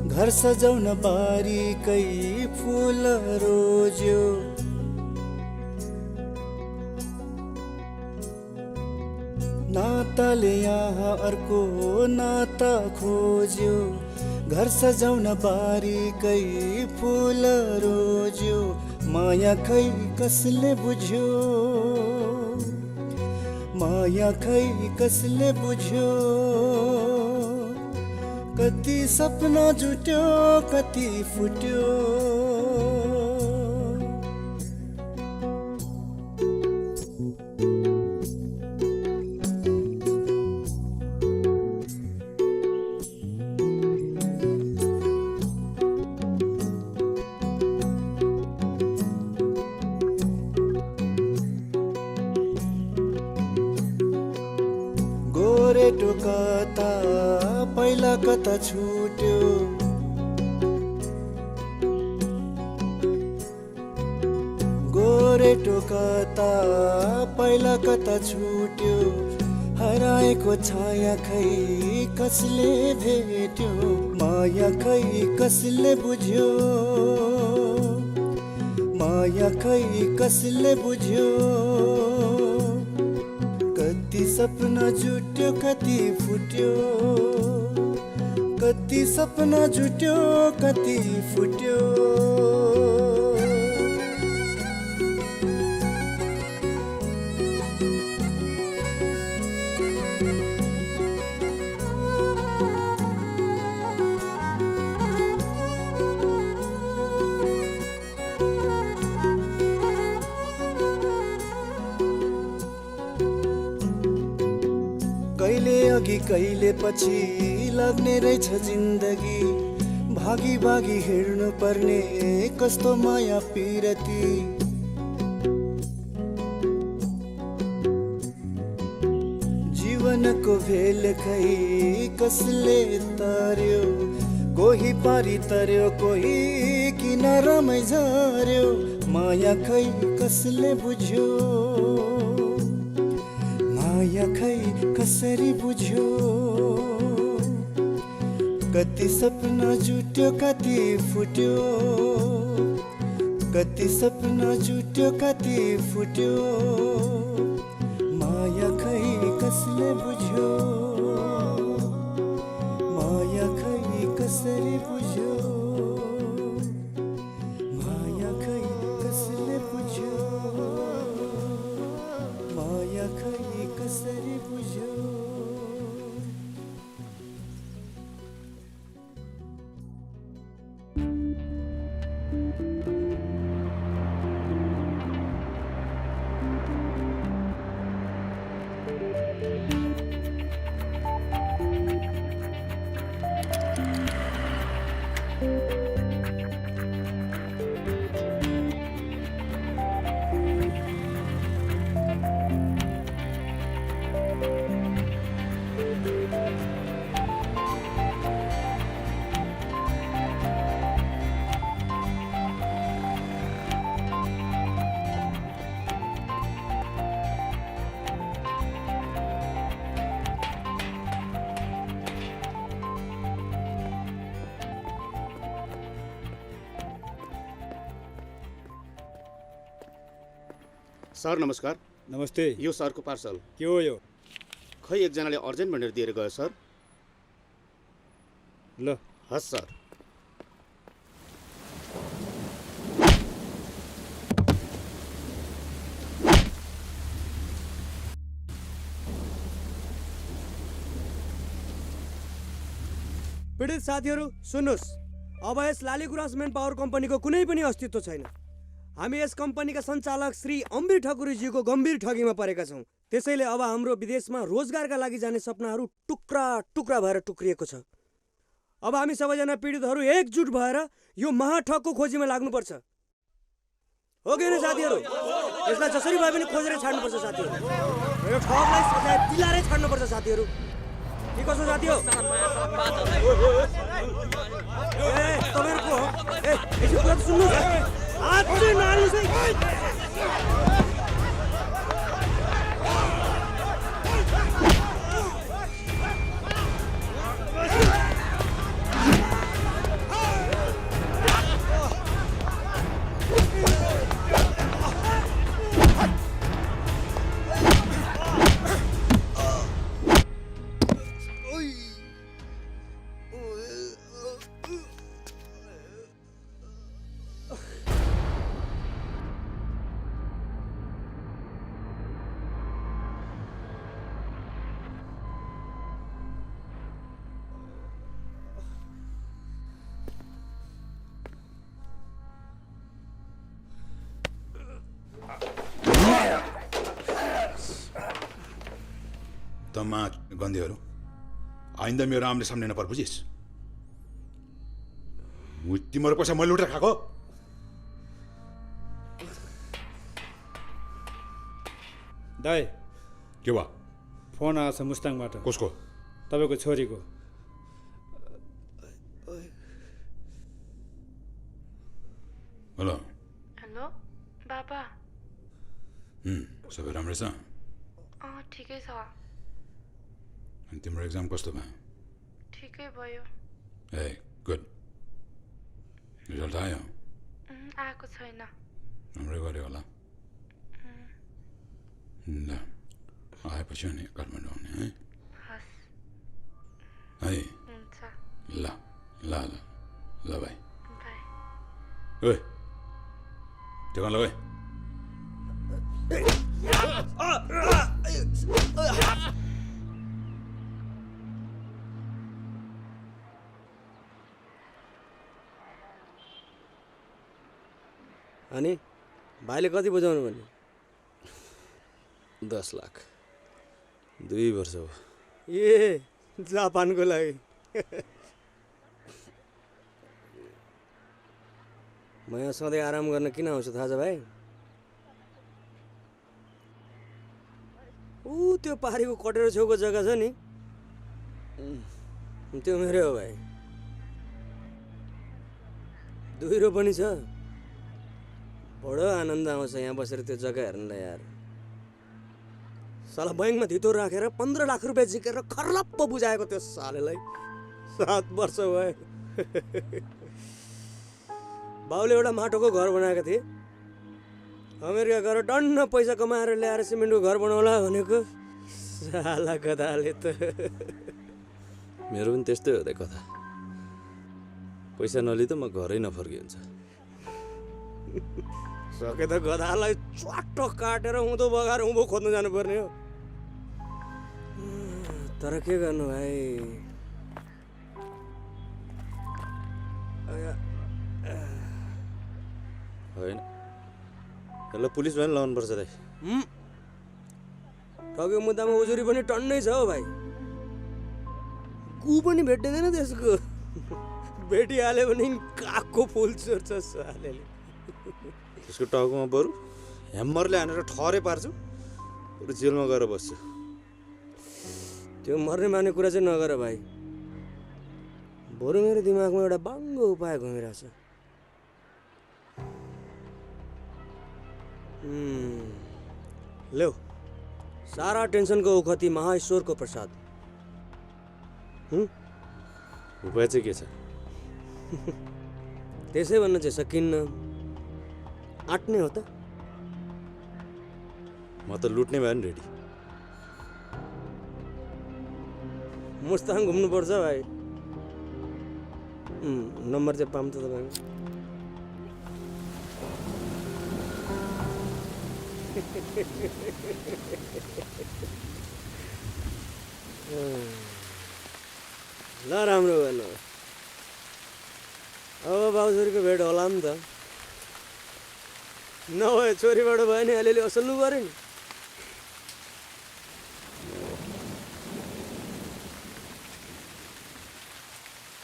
घर सजाउन बारीकै फुल रोज्यो। नाताले यहाँ अर्को नाता खोज्यो, घर सजाउन बारीकै फुल रोज्यो। माया खै कसले बुझ्यो, माया खै कसले बुझ्यो। कति सपना जुट्यो कति फुट्यो। गोरेटो कता पहिला कता छुट्यो, गोरेटो कता पहिला कता छुट्यो। हराएको छाया खै कसले भेट्यो, माया खै कसले बुझ्यो, माया खै कसले बुझ्यो। कति सपना जुट्यो कति फुट्यो, कति सपना जुट्यो कति फुट्यो। कहिले अघि कहिले पछि लाग्ने रहेछ जिन्दगी, भागी भागी हिँड्नु पर्ने कस्तो माया पिरती। जीवनको भेल खै कसले तार्यो, कोही पारी तर्यो कोही किनारामै झर्यो। माया खै कसले बुझ्यो, माया खै कसरी बुझ्यो। कति सपना जुट्यो कति फुट्यो, कति सपना जुट्यो कति फुट्यो। माया खै कसले बुझ्यो, माया खै कसरी बुझ्यो। माया खै कसले बुझ्यो, माया खै कसरी बुझ्यो। सर नमस्कार। नमस्ते। यो सरको पार्सल के हो यो? खै एकजनाले अर्जेन्ट भनेर दिएर गयो सर। ल हस् सर। पीडित साथीहरू सुन्नुहोस्, अब यस लालीगुराँस मेन पावर कम्पनीको कुनै पनि अस्तित्व छैन। हामी यस कम्पनीका सञ्चालक श्री अम्बिर ठकुरीजीको गम्भीर ठगीमा परेका छौँ। त्यसैले अब हाम्रो विदेशमा रोजगारका लागि जाने सपनाहरू टुक्रा टुक्रा भएर टुक्रिएको छ। अब हामी सबैजना पीडितहरू एकजुट भएर यो महाठगको खोजीमा लाग्नुपर्छ। हो कि होइन साथीहरू? यसलाई जसरी भए पनि खोजेर छाड्नुपर्छ साथीहरू। यो ठगलाई सजाय दिलाएरै छाड्नुपर्छ साथीहरू। के कसो साथी हो? तपाईँहरूको हो? यसो कुरा त सुन्नुहोस्। आजै नाल्नुहोस् है। तमा गन्धीहरू आइन्दा मेरो आमले सामने नपर बुझिस् तिम्रो पैसा मैले लुटेर खाएको दाइ के भयो फोन आएको छ मुस्ताङबाट कसको तपाईँको छोरीको हेलो हेलो बाबा सबै राम्रै छ ठिकै छ अनि तिम्रो एक्जाम कस्तो भयो ठिकै भयो ए गुड रिजल्ट आयो आएको छैन राम्रै गऱ्यो होला ल आएपछि अनि काठमाडौँ आउने है है ल ल ल ल भाइ ओए टेकन लगाए अनि भाइले कति बुझाउनु भने 10 लाख 2 वर्ष हो ए जापानको लागि म यहाँ सधैँ आराम गर्न किन आउँछु थाहा छ भाइ ऊ त्यो पारीको कटेरो छेउको जग्गा छ नि त्यो मेरै हो भाइ 2 रो पनि छ बडो आनन्द आउँछ यहाँ बसेर त्यो जग्गा हेर्नलाई यार साला बैङ्कमा धितो राखेर 15 लाख रुपियाँ झिकेर खर्लप्प बुझाएको त्यो सालेलाई 7 वर्ष भयो बाउले एउटा माटोको घर बनाएका थिए अमेरिका गएर डन्न पैसा कमाएर ल्याएर सिमेन्टको घर बनाउला भनेको साला गधाले त मेरो पनि त्यस्तै हो त कथा पैसा नलि त म घरै नफर्के हुन्छ सके त गधालाई च्वाट्ट काटेर उँधो बगाएर उँभो खोज्नु जानुपर्ने हो तर के गर्नु भाइ होइन यसलाई पुलिस भएर लाउनुपर्छ दाइ ठगेको मुद्दामा उजुरी पनि टन्नै छ हो भाइ कु पनि भेटिँदैन त्यसको भेटिहाल्यो भने कागको फुल चोर्छ सालेले त्यसको टाउकोमा बरु ह्यामरले हानेर ठहरै पार्छु बरु जेलमा गएर बस्छु त्यो मर्ने माने कुरा चाहिँ नगर भाइ बरु मेरो दिमागमा एउटा बाङ्गो उपाय घुमिरहेछ ल्याउ सारा टेन्सनको ओखती महाईश्वरको प्रसाद उपाय चाहिँ के छ त्यसै भन्न चाहिँ सकिन्न आँट्ने हो त म त लुट्ने भयो नि रेडी मुस्ताङ घुम्नुपर्छ भाइ नम्बर चाहिँ पाऊँ त तपाईँको ल राम्रो भएन अब बाउछोरीको भेट होला नि त नभए छोरीबाट भयो नि अलिअलि असल्नु गऱ्यो नि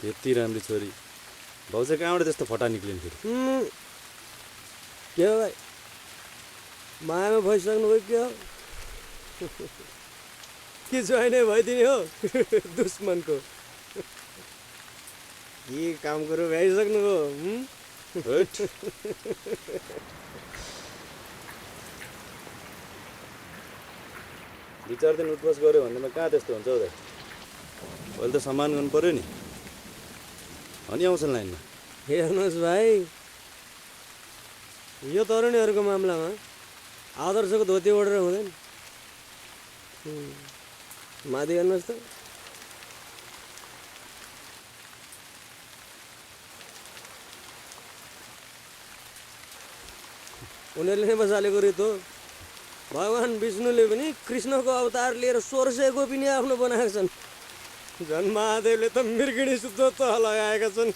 त्यति राम्रो छोरी भाउ चाहिँ कहाँबाट त्यस्तो फटा निक्लिन् फेरि के हो भाइ मायामा भइसक्नु भयो के हो के ज्वाइनै भइदिने हो दुश्मनको के काम कुरो भ्याइसक्नु भयो दुई चार दिन उठबस गऱ्यो भन्नेमा कहाँ त्यस्तो हुन्छ हौ दाइ अहिले त सम्मान गर्नु पर्यो नि अनि आउँछन् लाइनमा हेर्नुहोस् भाइ यो तरुणीहरूको मामलामा आदर्शको धोती ओढेर हुँदैन माथि हेर्नुहोस् त उनीहरूले नै बसालेको रे त भगवान् विष्णुले पनि कृष्णको अवतार लिएर 1600 गोपी नि आफ्नो बनाएका छन् झन् महादेवले त मृगिणी सुत्त तह लगाएका छन्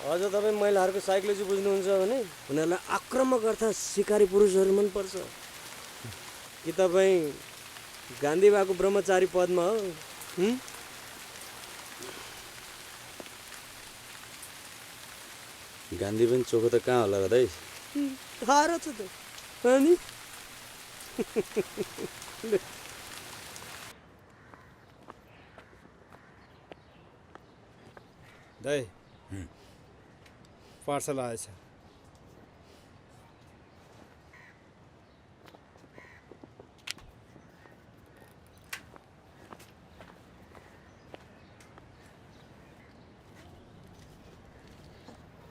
अझ तपाईँ महिलाहरूको साइकोलोजी बुझ्नुहुन्छ भने उनीहरूलाई आक्रामक अर्थात् सिकारी पुरुषहरू मनपर्छ कि तपाईँ गान्धी बाको ब्रह्मचारी पदमा हो गान्धी पनि चोखो त कहाँ होला दाइ थाहा छ त अनि दाइ पार्सल आएछ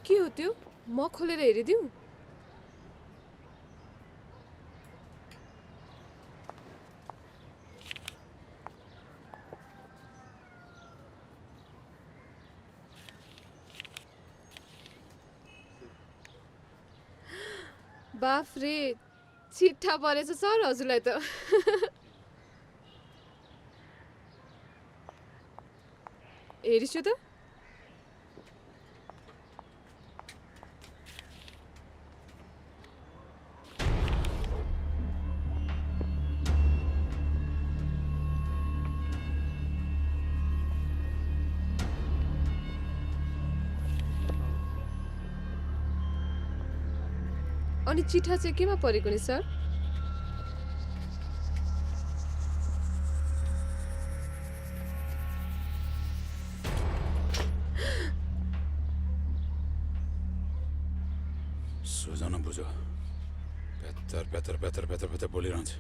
के हो त्यो म खोलेर हेरिदिउँ बाफ रे चिट्ठा परेछ सर हजुरलाई त हेरिछु त अनि चिठा चाहिँ केमा परेको नि सर सोझ न बुझो बेतर बेतर बेतर बेतर बेतर बोलिरहन्छ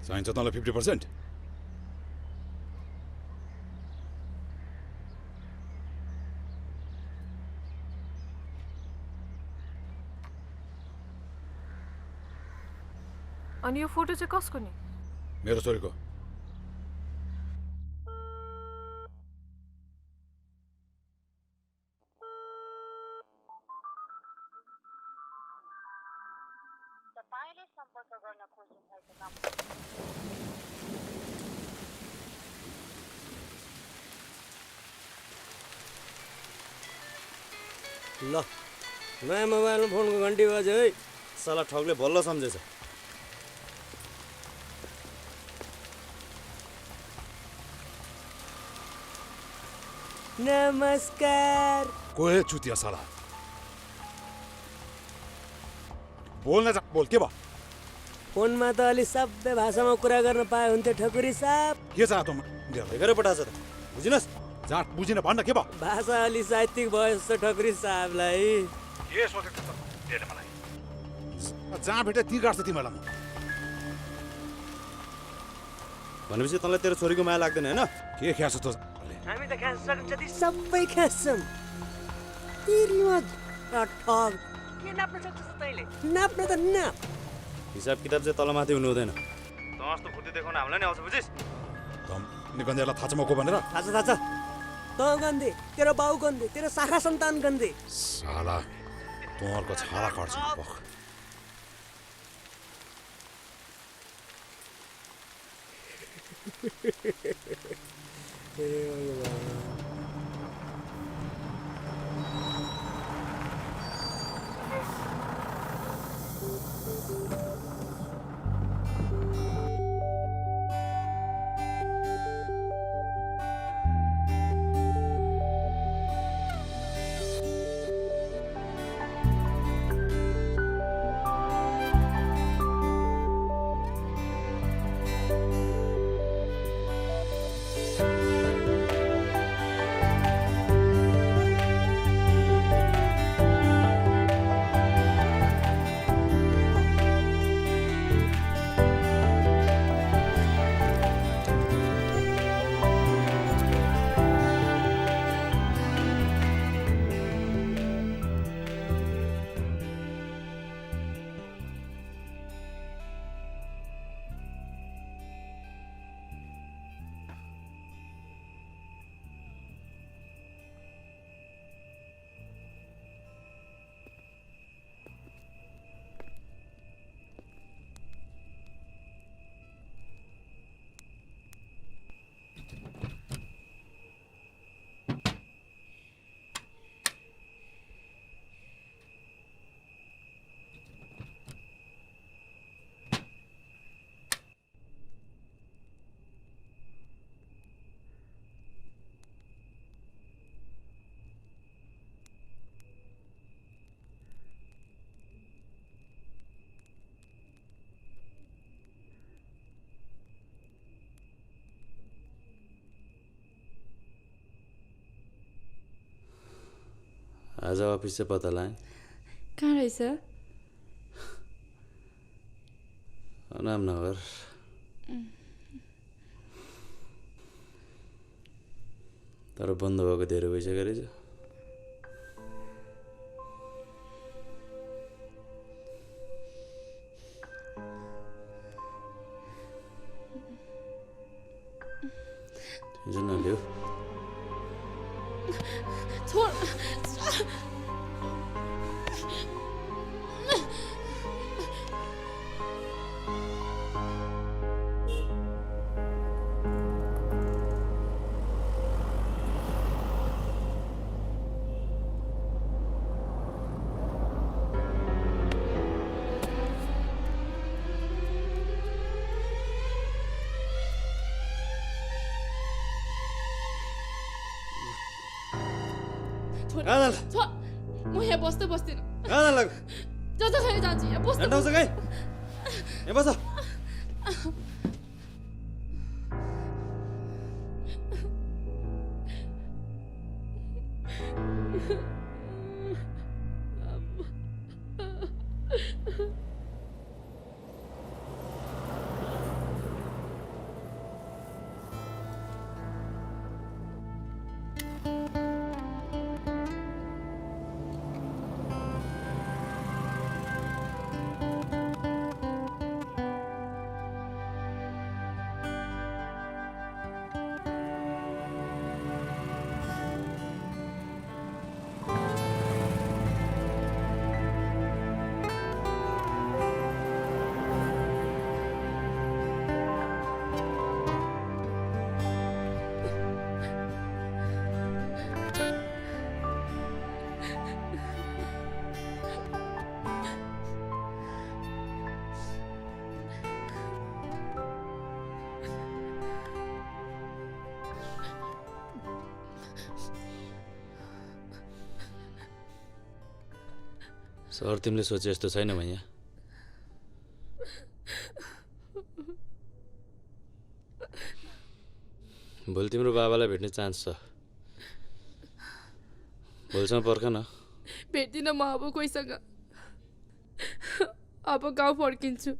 चाहिन्छ तँलाई 50%? अनि यो फोटो चाहिँ कसको नि मेरो छोरीको तपाईले सम्पर्क गर्न खोज्नुभएको नम्बर ल नयाँ मोबाइलमा फोनको घन्टी बज्यो है साला ठगले बल्ल सम्झेछ नमस्कार को है चुतिया साला बोल्न जा बोल के भयो फोनमा त अलि सबै भाषामा कुरा गर्न पाए हुन्थ्यो ठकुरी साहब के छ त गरेर पठाछ त बुझिनस् जाट बुझिन भन्न के भयो भाषा अलि साहित्यिक भयो जस्तो ठकुरी साहबलाई के सोचेको छ त्यसले मलाई जहाँ भेटे ती गाड्छ तिमीलाई म भनेपछि तँलाई तेरो छोरीको माया लाग्दैन हैन के ख्यास त हामी त खास सक्छ जति सबै खान्छौँ तिरिमत ठग के नाप्न सक्छस् तैँले नाप्न त नाप हिसाब किताब चाहिँ तलमाथि हुनु हुँदैन तँ जस्तो फुर्ती देखाउन हामीलाई नि आउँछ बुझिस् तँ निगन्देलाई थाहा छ म को भनेर थाहा छ तँ गन्धे तेरो बाउ गन्धे तेरो शाखा सन्तान गन्धे साला तँहरूको छाला काट्छ पख आज अफिस चाहिँ पत्ता लगाएँ, कहाँ रहेछ? नामनगर। तर बन्द भएको धेरै भइसक्यो रहेछ। टेन्सन नलिऊ। छोड म यहाँ बस्दै बस्दिनँ। जता खायो जान्छु यहाँ बस्दै बस सर तिमीले सोचे जस्तो छैन भैया। भोलि तिम्रो बाबालाई भेट्ने चान्स छ। भोलिसम्म पर्ख न। भेट्दिनँ म अब कोहीसँग। अब गाउँ फर्किन्छु।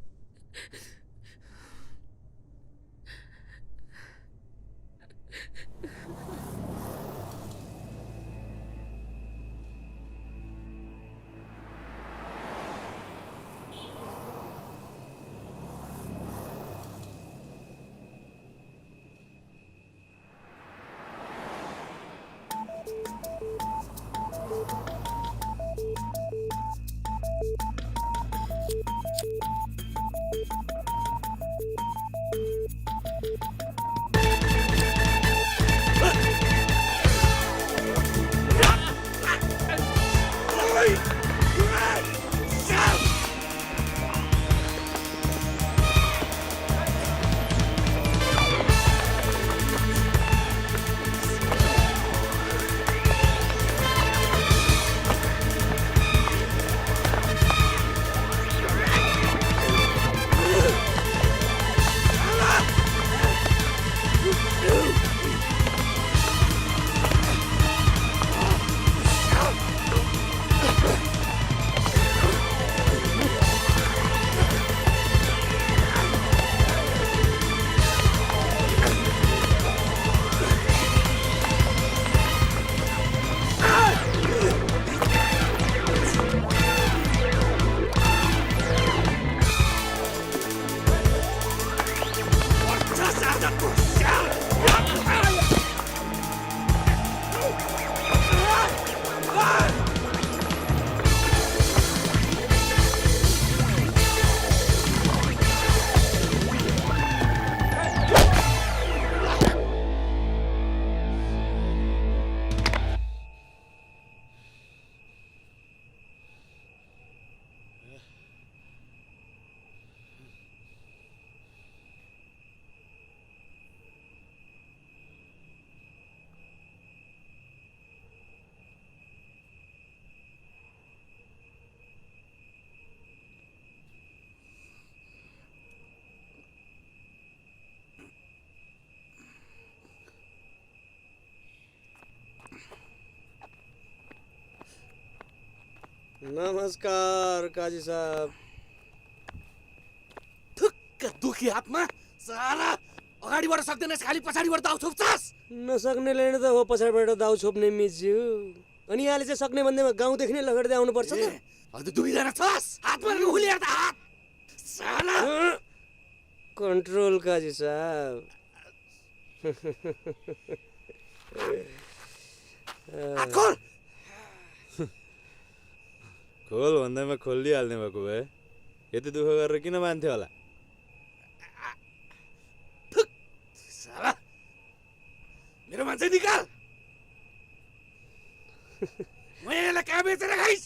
नमस्कार काजी साहब। थुक्क दुखी हातमा साला अगाडिबाट सक्दैनस् खालि पछाडिबाट दाउ छोप्छस्। नसक्नेले नै त हो पछाडिबाट दाउ छोप्ने मिज्यू। अनि यहाँले चाहिँ सक्ने भन्दैमा गाउँदेखि नै लगेर्दै आउनुपर्छ त। हजुर दुईजना छस् हातमा उखुलिएर त हात साला। कन्ट्रोल काजी साहब। खोल खोल भन्दैमा खोलिहाल्ने भएको भए यति दुःख गरेर किन मान्थ्यो होला? साला मेरो मान्छे निकाल। म यसलाई कहाँ बेचेर खाइस्?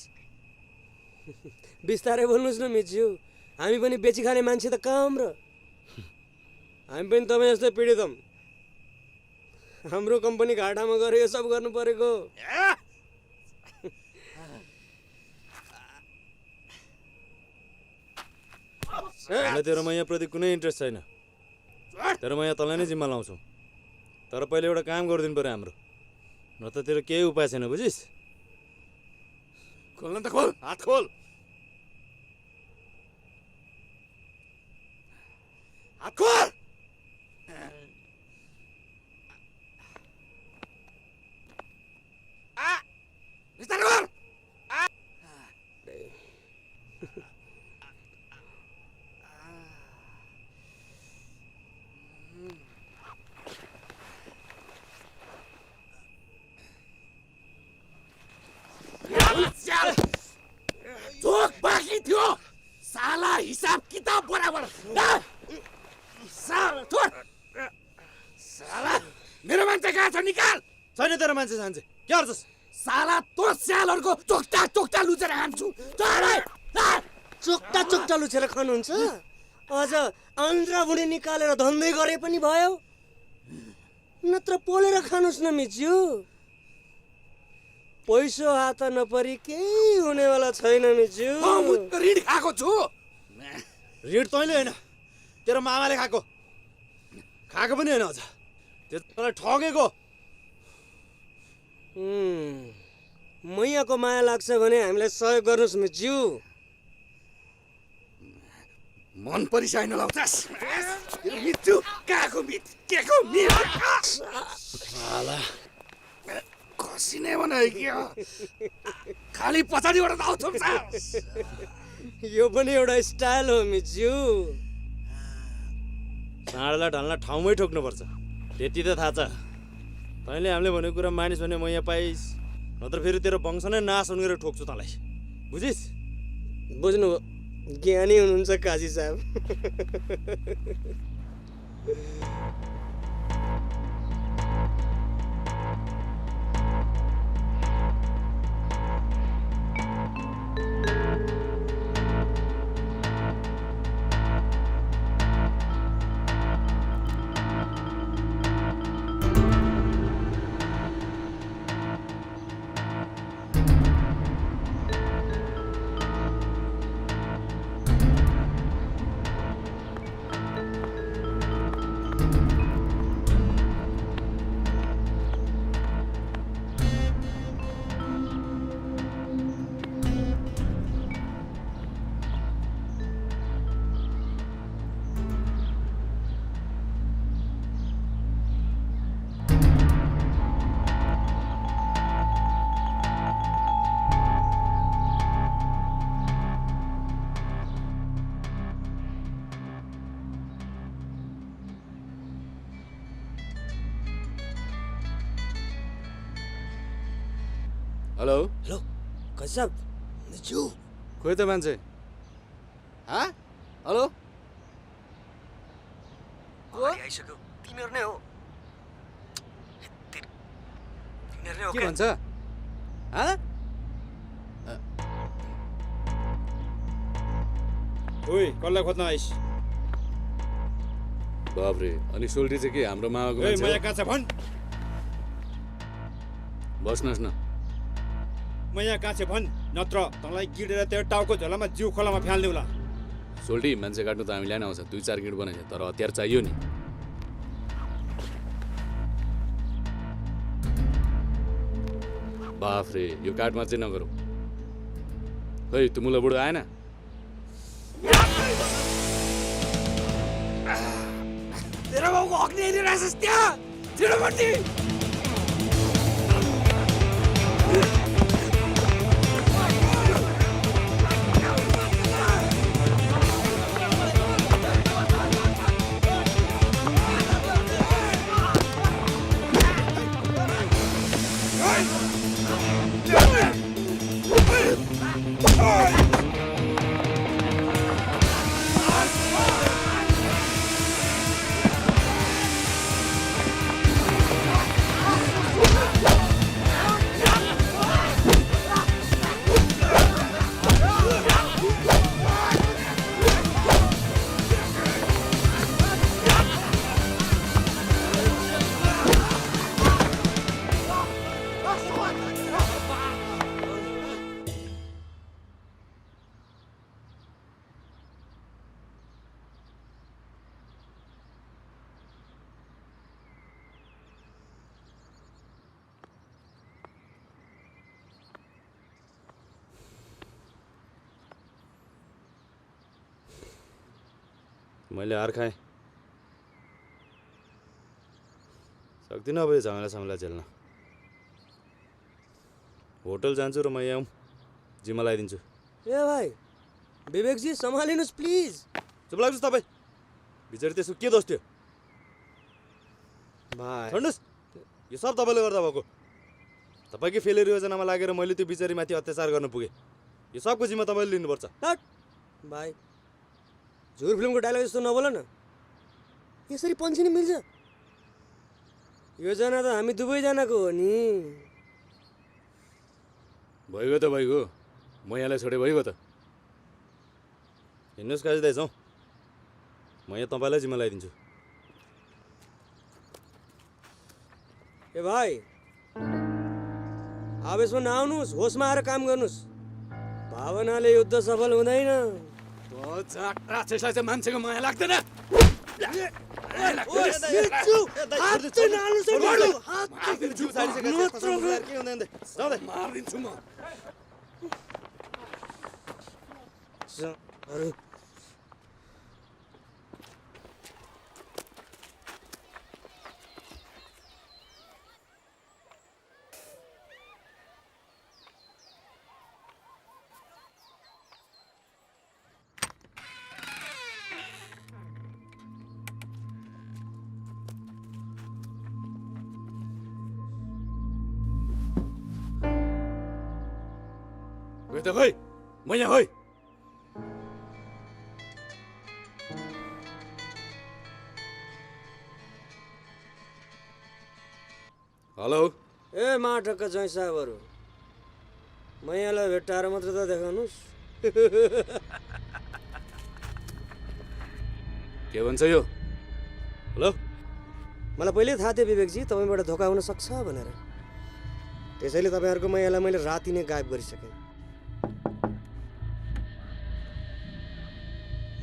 बिस्तारै बोल्नुहोस् न मिज्यू। हामी पनि बेची खाने मान्छे त कम र हामी पनि तपाईँ जस्तै पीडित हौँ। हाम्रो कम्पनी घाटामा गएर यो सब गर्नु परेको। हामीलाई तेरो मैयाप्रति कुनै इन्ट्रेस्ट छैन। तेरो मैया तँलाई नै जिम्मा लाउँछौँ। तर पहिले एउटा काम गरिदिनु पऱ्यो हाम्रो, न त तेरो केही उपाय छैन बुझिस्? खोल्न त खोल, हात खोल। हात खोल। बिस्तारै खोल। चोक बाँकी थियो साला, हिसाब किताब बराबर। साला मेरो मान्छे कहाँ छ? निकाल। छैन तेरो मान्छे सान्छे के गर्छस्? साला तो स्यालहरूको चोक्टा चोक्टा लुचेर खान्छु। चोक्टा चोक्टा लुचेर खानुहुन्छ? अझ आन्द्रा बुढी निकालेर धन्दै गरे पनि भयो। नत्र पोलेर खानुहोस् न मिज्यू। पैसो हात नपरी केही हुनेवाला छैन मिज्यू। ऋण खाएको छु। ऋण तैँले होइन, तेरो मामाले खाएको। खाएको पनि होइन, अझ त्यो तँलाई ठगेको। मैयाको माया लाग्छ भने हामीलाई सहयोग गर्नुहोस् मिज्यू। मन परिसाइन लाउँछस्। मिच्छु कहाँको मिच केको मिच? साला खसिने बनायो के हो? खालि पछाडिबाट दाउ छोप्छस्। यो पनि एउटा स्टाइल हो मिज्यू। साँडलाई ढल्न ठाउँमै ठोक्नुपर्छ, त्यति त थाहा छ। तैँले हामीले भनेको कुरा मानिस भने मैया पाइस्, नत्र फेरि तेरो वंश नै नाश हुने गरेर ठोक्छु तँलाई, बुझिस्? बुझ्नु ज्ञानी हुनुहुन्छ काजी साहब। हेलो हेलो काजी साहब। मिज्यू खोइ त मान्छे। हेलो आइसक्यो। तिमीहरू नै हो। के भन्छ? ओइ कसलाई खोज्न आइस? बाबरे, अनि सोल्टी चाहिँ के हाम्रो मामाको मान्छे हो? मैया कहाँ छ भन्? बस्नुहोस् न। मैया कहाँ छ भन्, नत्र तँलाई गिडेर त्यो टाउको झोलामा जिउ खोलामा फ्याल्ने होला। सोल्टी मान्छे काट्नु त हामीलाई नै आउँछ, 2-4 गिड बनाइन्छ, तर हतियार चाहियो नि। बाफ रे, यो काटमार चाहिँ नगरौँ। खै त्यो मुला बुढो आएन? तेरो बाउको हक नहीं रहेछस् त्यहाँ छिटोपट्टि मैले हार खाएँ। सक्दिनँ अब यो झमेला झमेला झेल्न। होटल जान्छु र म यहाँ जिम्मा लगाइदिन्छु। ए भाइ विवेकजी सम्हालिनुहोस् प्लिज। चुप लाग्नुहोस् तपाईँ। बिचारी त्यसको के दोष थियो? भाइ छोड्नुहोस्। यो सब तपाईँले गर्दा भएको। तपाईँकै फेलियर योजनामा लागेर मैले त्यो बिचारीमाथि अत्याचार गर्न पुगेँ। यो सबको जिम्मा तपाईँले लिनुपर्छ। भाइ झुर फिल्मको डायलग जस्तो नबोल न। यसरी पन्छिनी मिल्छ? योजना त हामी दुवैजनाको हो नि। भइगयो त भइगयो। म यहाँलाई छोडे भइगयो त। हिँड्नुहोस् काजी दाइ जाउँ। म यहाँ तपाईँलाई जिम्मा लगाइदिन्छु। ए भाइ आवेशमा नआउनुहोस्, होसमा आएर काम गर्नुहोस्। भावनाले युद्ध सफल हुँदैन। राक्षसलाई चाहिँ मान्छेको माया लाग्दैन। मारिदिन्छु म। त खै म यहाँ खै। हेलो ए माटक जय साहबहरू, म यहाँलाई भेट्टाएर मात्र त देखाउनुहोस्। के भन्छ यो? हेलो मलाई पहिल्यै थाहा थियो विवेकजी तपाईँबाट धोका हुन सक्छ भनेर। त्यसैले तपाईँहरूको मैयालाई मैले राति नै गायब गरिसकेँ।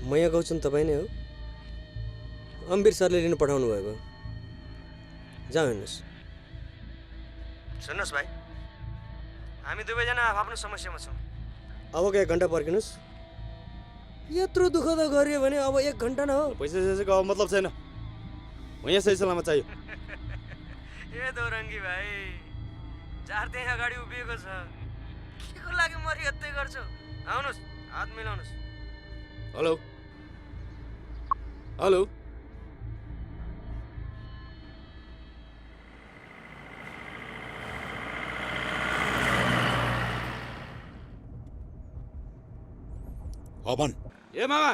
मैया गौचन तपाईँ नै हो? अम्बिर सरले लिनु पठाउनु भएको। जाउँ हेर्नुहोस्। सुन्नुहोस् भाइ, हामी दुवैजना आफ्नो समस्यामा छौँ। अबको 1 घन्टा पर्खिनुहोस्। यत्रो दुःख त गरियो भने अब 1 घन्टा न हो। पैसा सैसाको अब मतलब छैन। म यहाँ सही सलामत चाहियो। ए दौरङ्गी भाइ, 4 दिन अगाडि उभिएको छ। के को लागि मरि यतै गर्छौ? आउनुहोस्, हात मिलाउनुहोस्। हेलो हेलो अपन ए मामा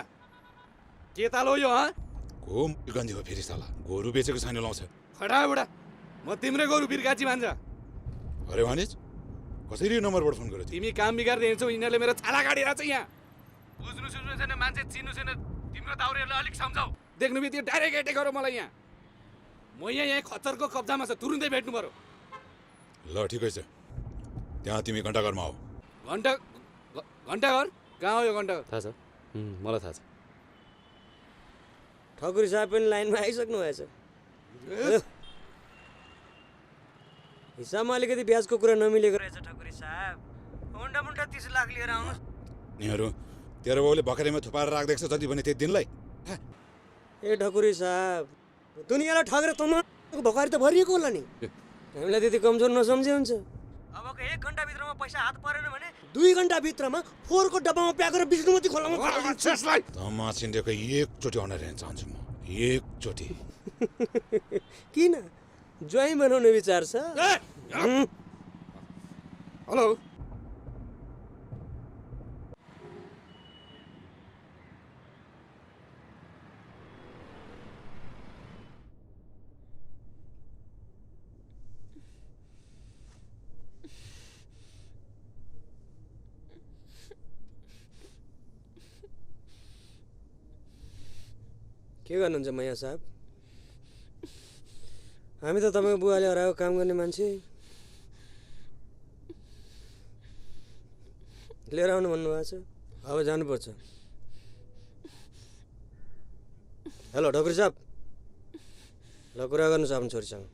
के ताल हो यो? को गन्धी हो फेरि साला? गोरु बेचेको छैन लाउँछ। खडा बुढा, म तिम्रै गोरु बिर्काची मान्छ। अरे वानिज कसरी यो नम्बरबाट फोन गर्यो? तिमी काम बिगार्दै हिँड्छौ, यिनीहरूले मेरो छाला काटिरहेछ यहाँ। बुझ्नु सुझ्नु छैन, मान्छे चिन्नु छैन। तिम्रो दाउरेहरूलाई अलिक सम्झाऊ। देख्नु बित्तिकै डाइरेक्ट एटेक गरौ मलाई यहाँ। म यहाँ खच्चरको कब्जामा छ, तुरुन्तै भेट्नु पर्यो। ल ठिकै छ, त्यहाँ तिमी घन्टाघरमा आऊ। घन्टाघर कहाँ हो यो घन्टाघर? थाहा छ, मलाई थाहा छ। ठकुरी साहब पनि लाइनमा आइसक्नु भएछ। हिसाबमा अलिकति ब्याजको कुरा नमिलेको रहेछ ठकुरी साहब। मुन्टा 30 लाख लिएर आउनुहोस्, तिनीहरू तेरो बाउले भकरेमा थुपारेर राख्दैछ जति भने त्यति दिनलाई। ए ढकुरी साहब दुनियाँलाई ठगेर तमाको भकारी त भरिएको होला नि। हामीलाई त्यति कमजोर नसम्झे हुन्छ। अबको 1 घन्टाभित्रमा पैसा हात परेन भने 2 घन्टाभित्रमा फोहोरको डब्बामा प्याक गरेर विष्णुमती खोलामा तमा छिन्डेको एकचोटि अनर हेर्न चाहन्छु म, एकचोटि। किन ज्वाइँ बनाउने विचार छ? हेलो के गर्नुहुन्छ मैया साहब? हामी त तपाईँको बुवाले हराएको काम गर्ने मान्छे। लिएर आउनु भन्नुभएको छ, अब जानुपर्छ। हेलो ढकुरी साहब, ल कुरा गर्नुहोस् आफ्नो छोरीसँग।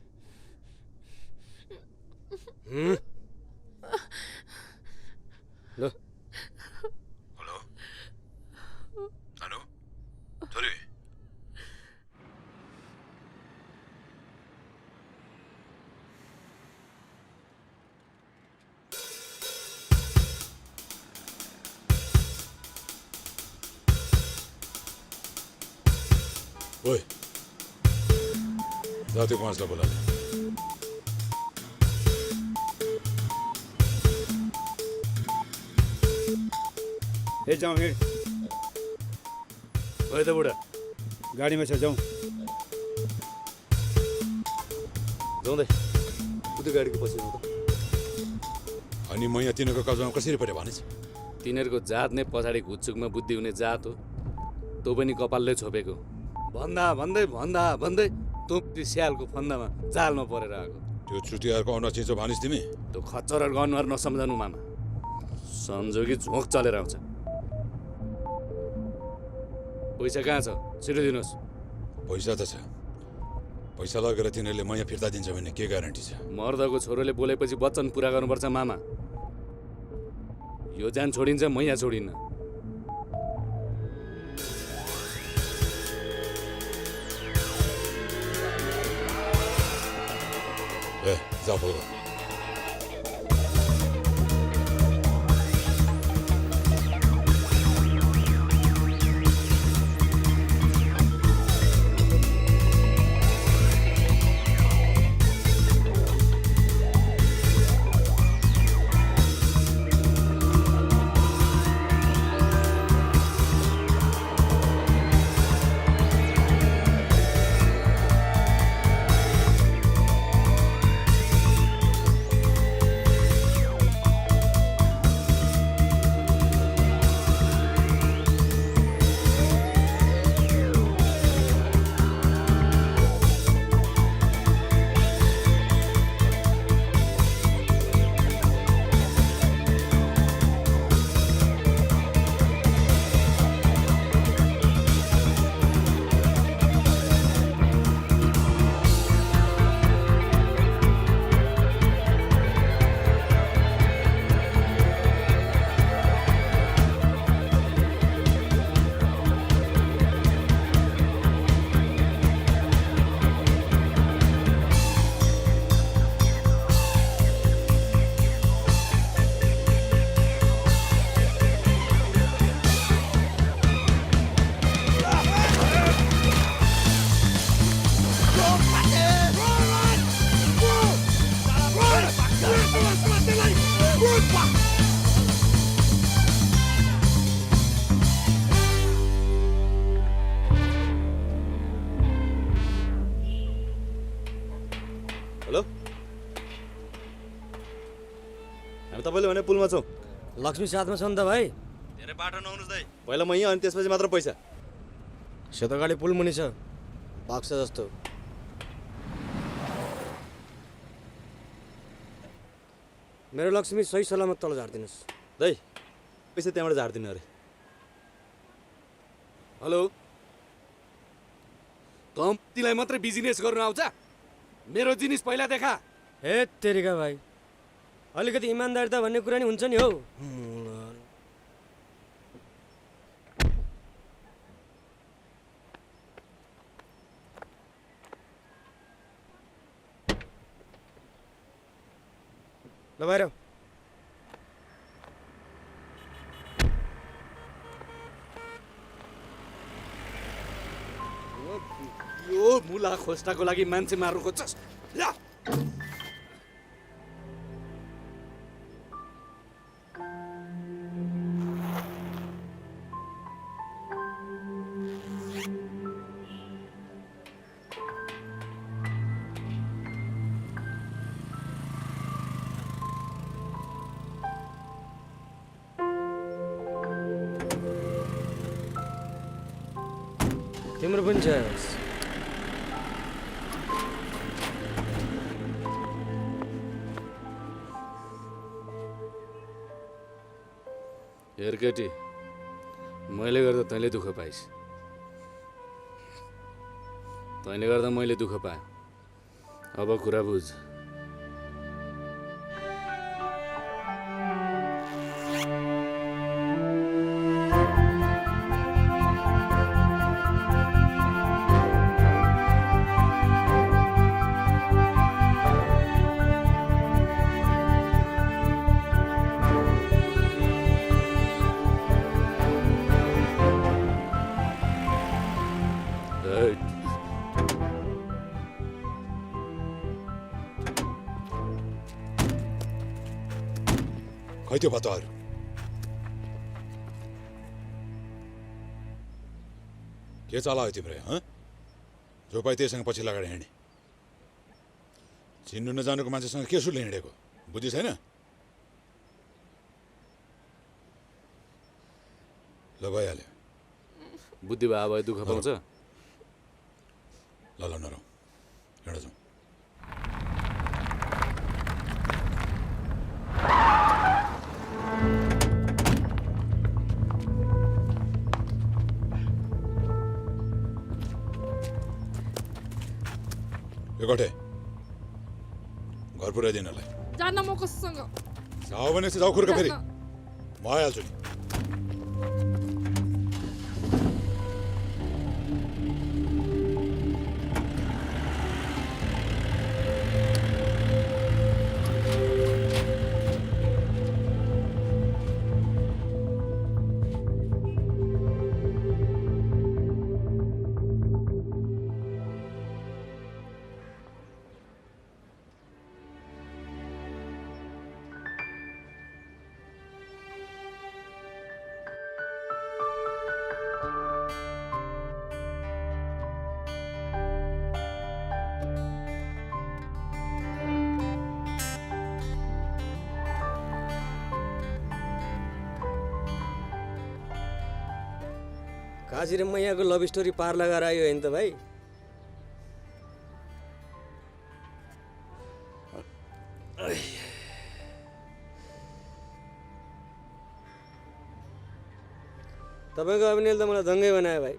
ल हेलो हेलो छोरी ओए जाते 5 ला बोला ए जाउँ हिँड। ओए त बुढा गाडीमा छ, जाउँ। जाउँदै उतै गाडीको पछि जाउँ त। अनि म यहाँ तिनीहरूको कब्जामा कसरी पऱ्यो भनेछ? तिनीहरूको जात नै पछाडि घुच्चुकमा बुद्धि हुने जात हो। तँ पनि कपालले छोपेको। भन्दा भन्दै भन्दा भन्दै तँ स्यालको फन्दामा जालमा परेर आएको। त्यो चुटियारको औना चिजो भनिस् तिमी? त्यो खच्चर र गनुहार नसम्झनु मामा, संजोगी झोक चलेर आउँछ। पैसा कहाँ छ? छिटो दिनुहोस्। पैसा त छ, पैसा लगेर तिनीहरूले मैया फिर्ता दिन्छ भने के ग्यारेन्टी छ? मर्दको छोरोले बोलेपछि वचन पुरा गर्नुपर्छ मामा। यो जान छोडिन्छ, मैया छोडिन्न। ए जाऊ बोल। हेलो, हामी तपाईँले भने पुलमा छौँ। लक्ष्मी साथमा छ नि त भाइ। धेरै बाटो नहुनुहोस् दाइ, पहिला म यहाँ अनि त्यसपछि मात्र पैसा। सेतो गाडी पुल मुनि छ, बाक्सा जस्तो। मेरो लक्ष्मी सही सलामत तल झारिदिनुहोस्। दाइ पैसा त्यहाँबाट झारिदिनु अरे। हेलो, तँलाई मात्रै बिजनेस गर्नु आउँछ? मेरो जिनिस पहिला देखा। हे तेरिका भाइ, अलिकति इमान्दारिता भन्ने कुरा नि हुन्छ नि हौ। ल बाहिर आऊ। यो मुला खोस्टाको लागि मान्छे मार्नु खोज्छस् ल तिम्रो पनि छ हेर केटी मैले गर्दा तैँले दुःख पाइस् तैँले गर्दा मैले दुःख पाएँ अब कुरा बुझ खै त्यो पत्ताहरू के चलायो तिम्रो हँ जो पाइ त्यहीसँग पछि लगाएर हिँडे चिन्नु नजानेको मान्छेसँग के सुले हिँडेको बुझि छैन ल भइहाल्यो बुद्धि भए भए दुःख पाउँछ ल ल नरौ हिँड जाउँ गठे घर पुऱ्याइदिनलाई जान्न म कससँग जाऊ भने चाहिँ जाऊ खुर्का फेरि म आइहाल्छु नि काजी र मैयाको लभ स्टोरी पार लगाएर आयो होइन त भाइ तपाईँको अभिनयले त मलाई दङ्गै बनायो भाइ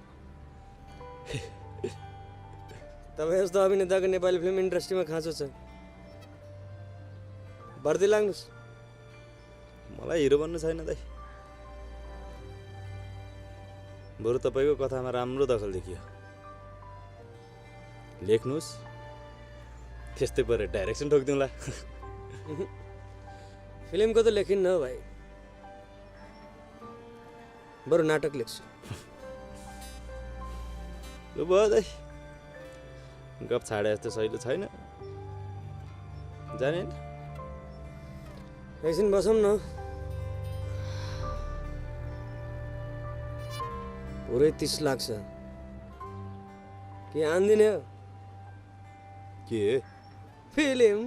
तपाईँ जस्तो अभिनेताको नेपाली फिल्म इन्डस्ट्रीमा खाँचो छ भर्ती लाग्नुहोस् मलाई हिरो बन्नु छैन दाइ बरु तपाईँको कथामा राम्रो दखल देखियो लेख्नुहोस् त्यस्तै परे डाइरेक्सन ठोकिदिउँला फिल्मको त लेखिन्न हो भाइ बरु नाटक लेख्छु यो भयो दाइ गफ छाडे जस्तो सहिलो छैन जाने एकछिन बसौँ न पुरै 30 लाख छ के आन्दिने हो के फिल्म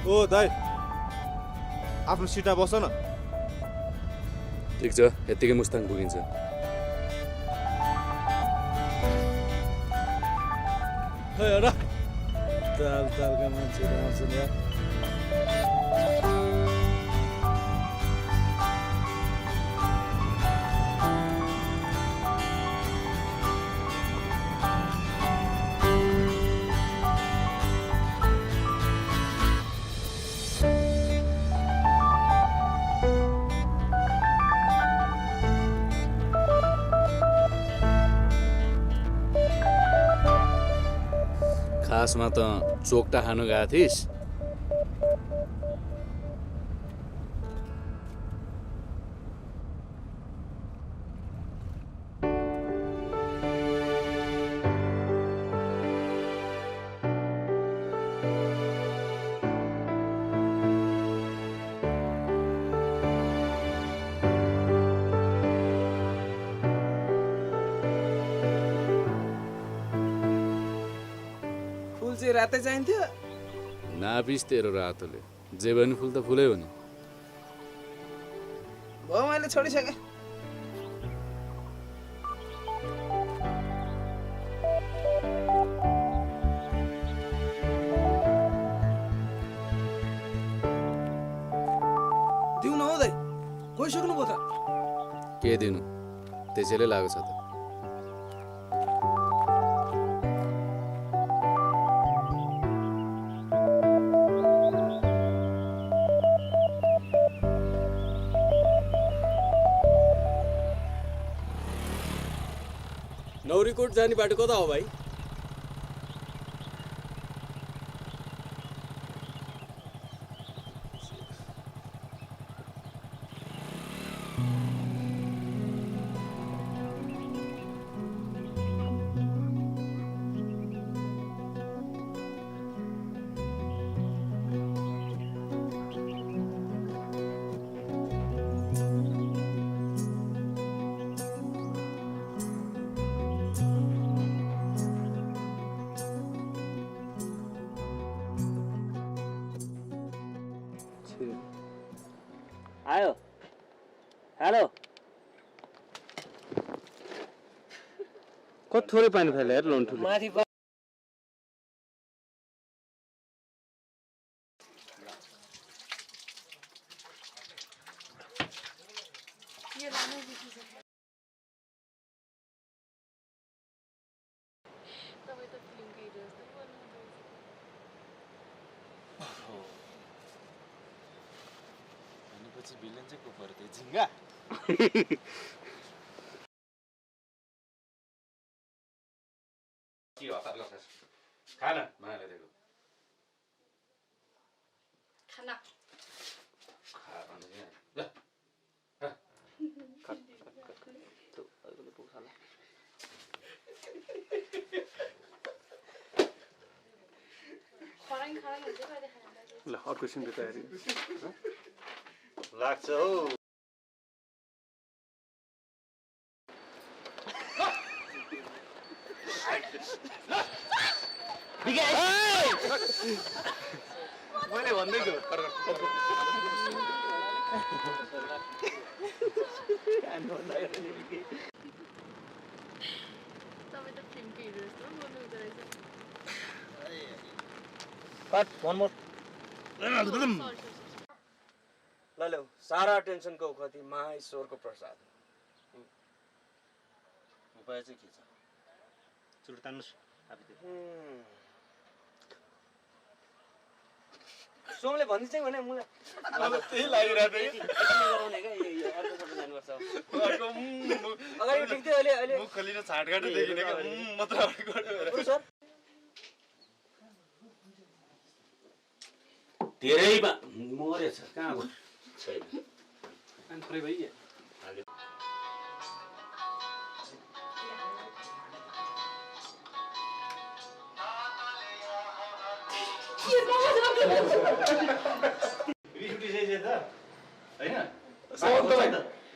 ओ दाइ आफ्नो सिटमा बस न ठिक छ यत्तिकै मुस्ताङ पुगिन्छ तालका मान्छेहरू आउँछन् यार खासमा त चोकटा खानु गएको थिइस्? फुल चाहिँ रातै चाहिन्थ्यो। नापिस तेरो रातोले जे भने फुल त फुलै हो नि। भयो मैले छोडिसकेँ। दिउ न हुँदै गइसक्नु भयो त। के दिनु त्यसैले लागेको छ त। नौरीकोट जाने बाटो कता हो भाइ? आयो हेलो कति थोरै पानी फाले यार लोन ठुलो। माथि भिलन चाहिँ को पर्यो त्यो झिङ्गा? के हतार गर्छस्? खाना माले दिएको। खाना खा भन्ने ल। ल अर्को सिनको तयारी लाग्छ हौ। मैले भन्दैछु ल सारा टेन्सनको कति महाईश्वरको प्रसाद। उपाय चाहिँ के छ? चुट तान्नुस्। सोमले भनिदिन्छ भने मलाई अब त्यही लागिरहेको थियो कि गराउने क्या यो अर्को फोटो जानुपर्छ। अगाडि ठिक थियो अहिले अहिले मुख खोलिन छाटकाटै देखिने क्या मात्र अगाडि सर धेरैमा मरेछ कहाँ गयो छैन अनि थोरै भइयो।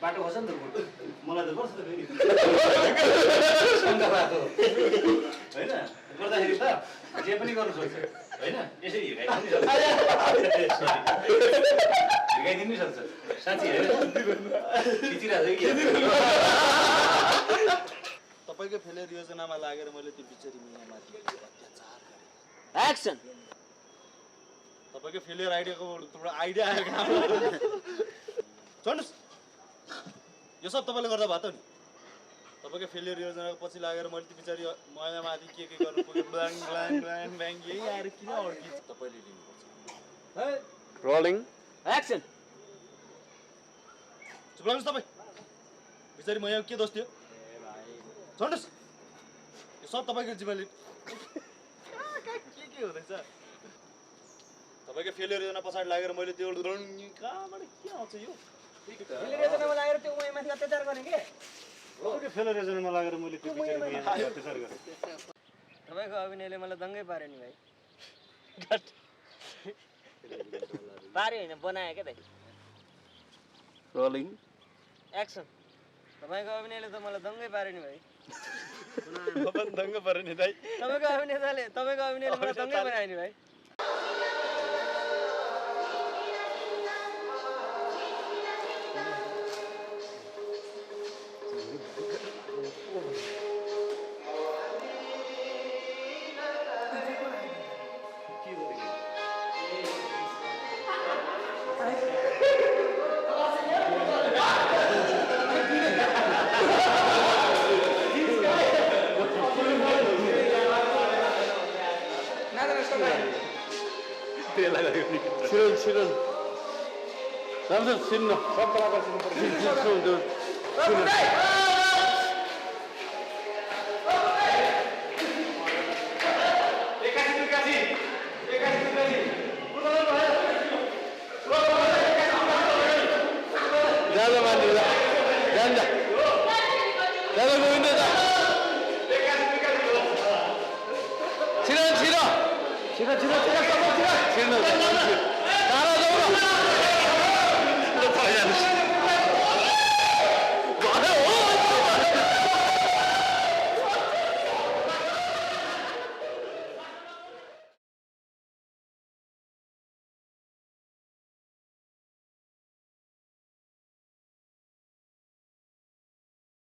बाटो खस नि त मलाई त पर्छ त फेरि होइन गर्दाखेरि त जे पनि गर्नु सक्छ होइन यसरी हिर्काइदिनु सक्छ साँच्ची तपाईँको फेलियर योजनामा लागेर मैले त्यो बिचरी मियामाथि अत्याचार गरेँ। एक्सन तपाईँको फेलियर आइडियाको आइडिया आयो कहाँ? चढ्नुहोस्। यो सब तपाईँले गर्दा भयो त नि। तपाईँको फेलियर योजनाको पछि लागेर मैले त्यो बिचरी मायामाथि के गर्नु पुग्यो ब्ल्याङ ब्ल्याङ ब्ल्याङ ब्ल्याङ यही आएर किन अड्किन्छ? तपाईँले लिनुपर्छ। रोलिङ एक्सन चुप लाग्नुहोस् तपाईँ। बिचरी मायाको के दोष थियो? चढ्नुहोस्। यो सब तपाईँको जिम्मेवारी। के हुँदैछ तपाईँको फेलियर योजना पछाडि लागेर मैले त्यो कहाँबाट के आउँछ यो योजनामा लागेर त्यो उहाँमाथि अत्याचार गर्ने के फेलियर योजनामा लागेर मैले त्यो अत्याचार गरेँ तपाईँको अभिनयले मलाई दङ्गै पार्यो नि भाइ पार्यो होइन बनायो क्या दाइ रोलिङ एक्सन तपाईँको अभिनयले त मलाई दङ्गै पार्यो नि भाइ म पनि दङ्ग पऱ्यो नि दाइ तपाईँको अभिनयले मलाई दङ्गै बनायो नि भाइ छिरो राम्रो छिर्न सब कलाकार छिरो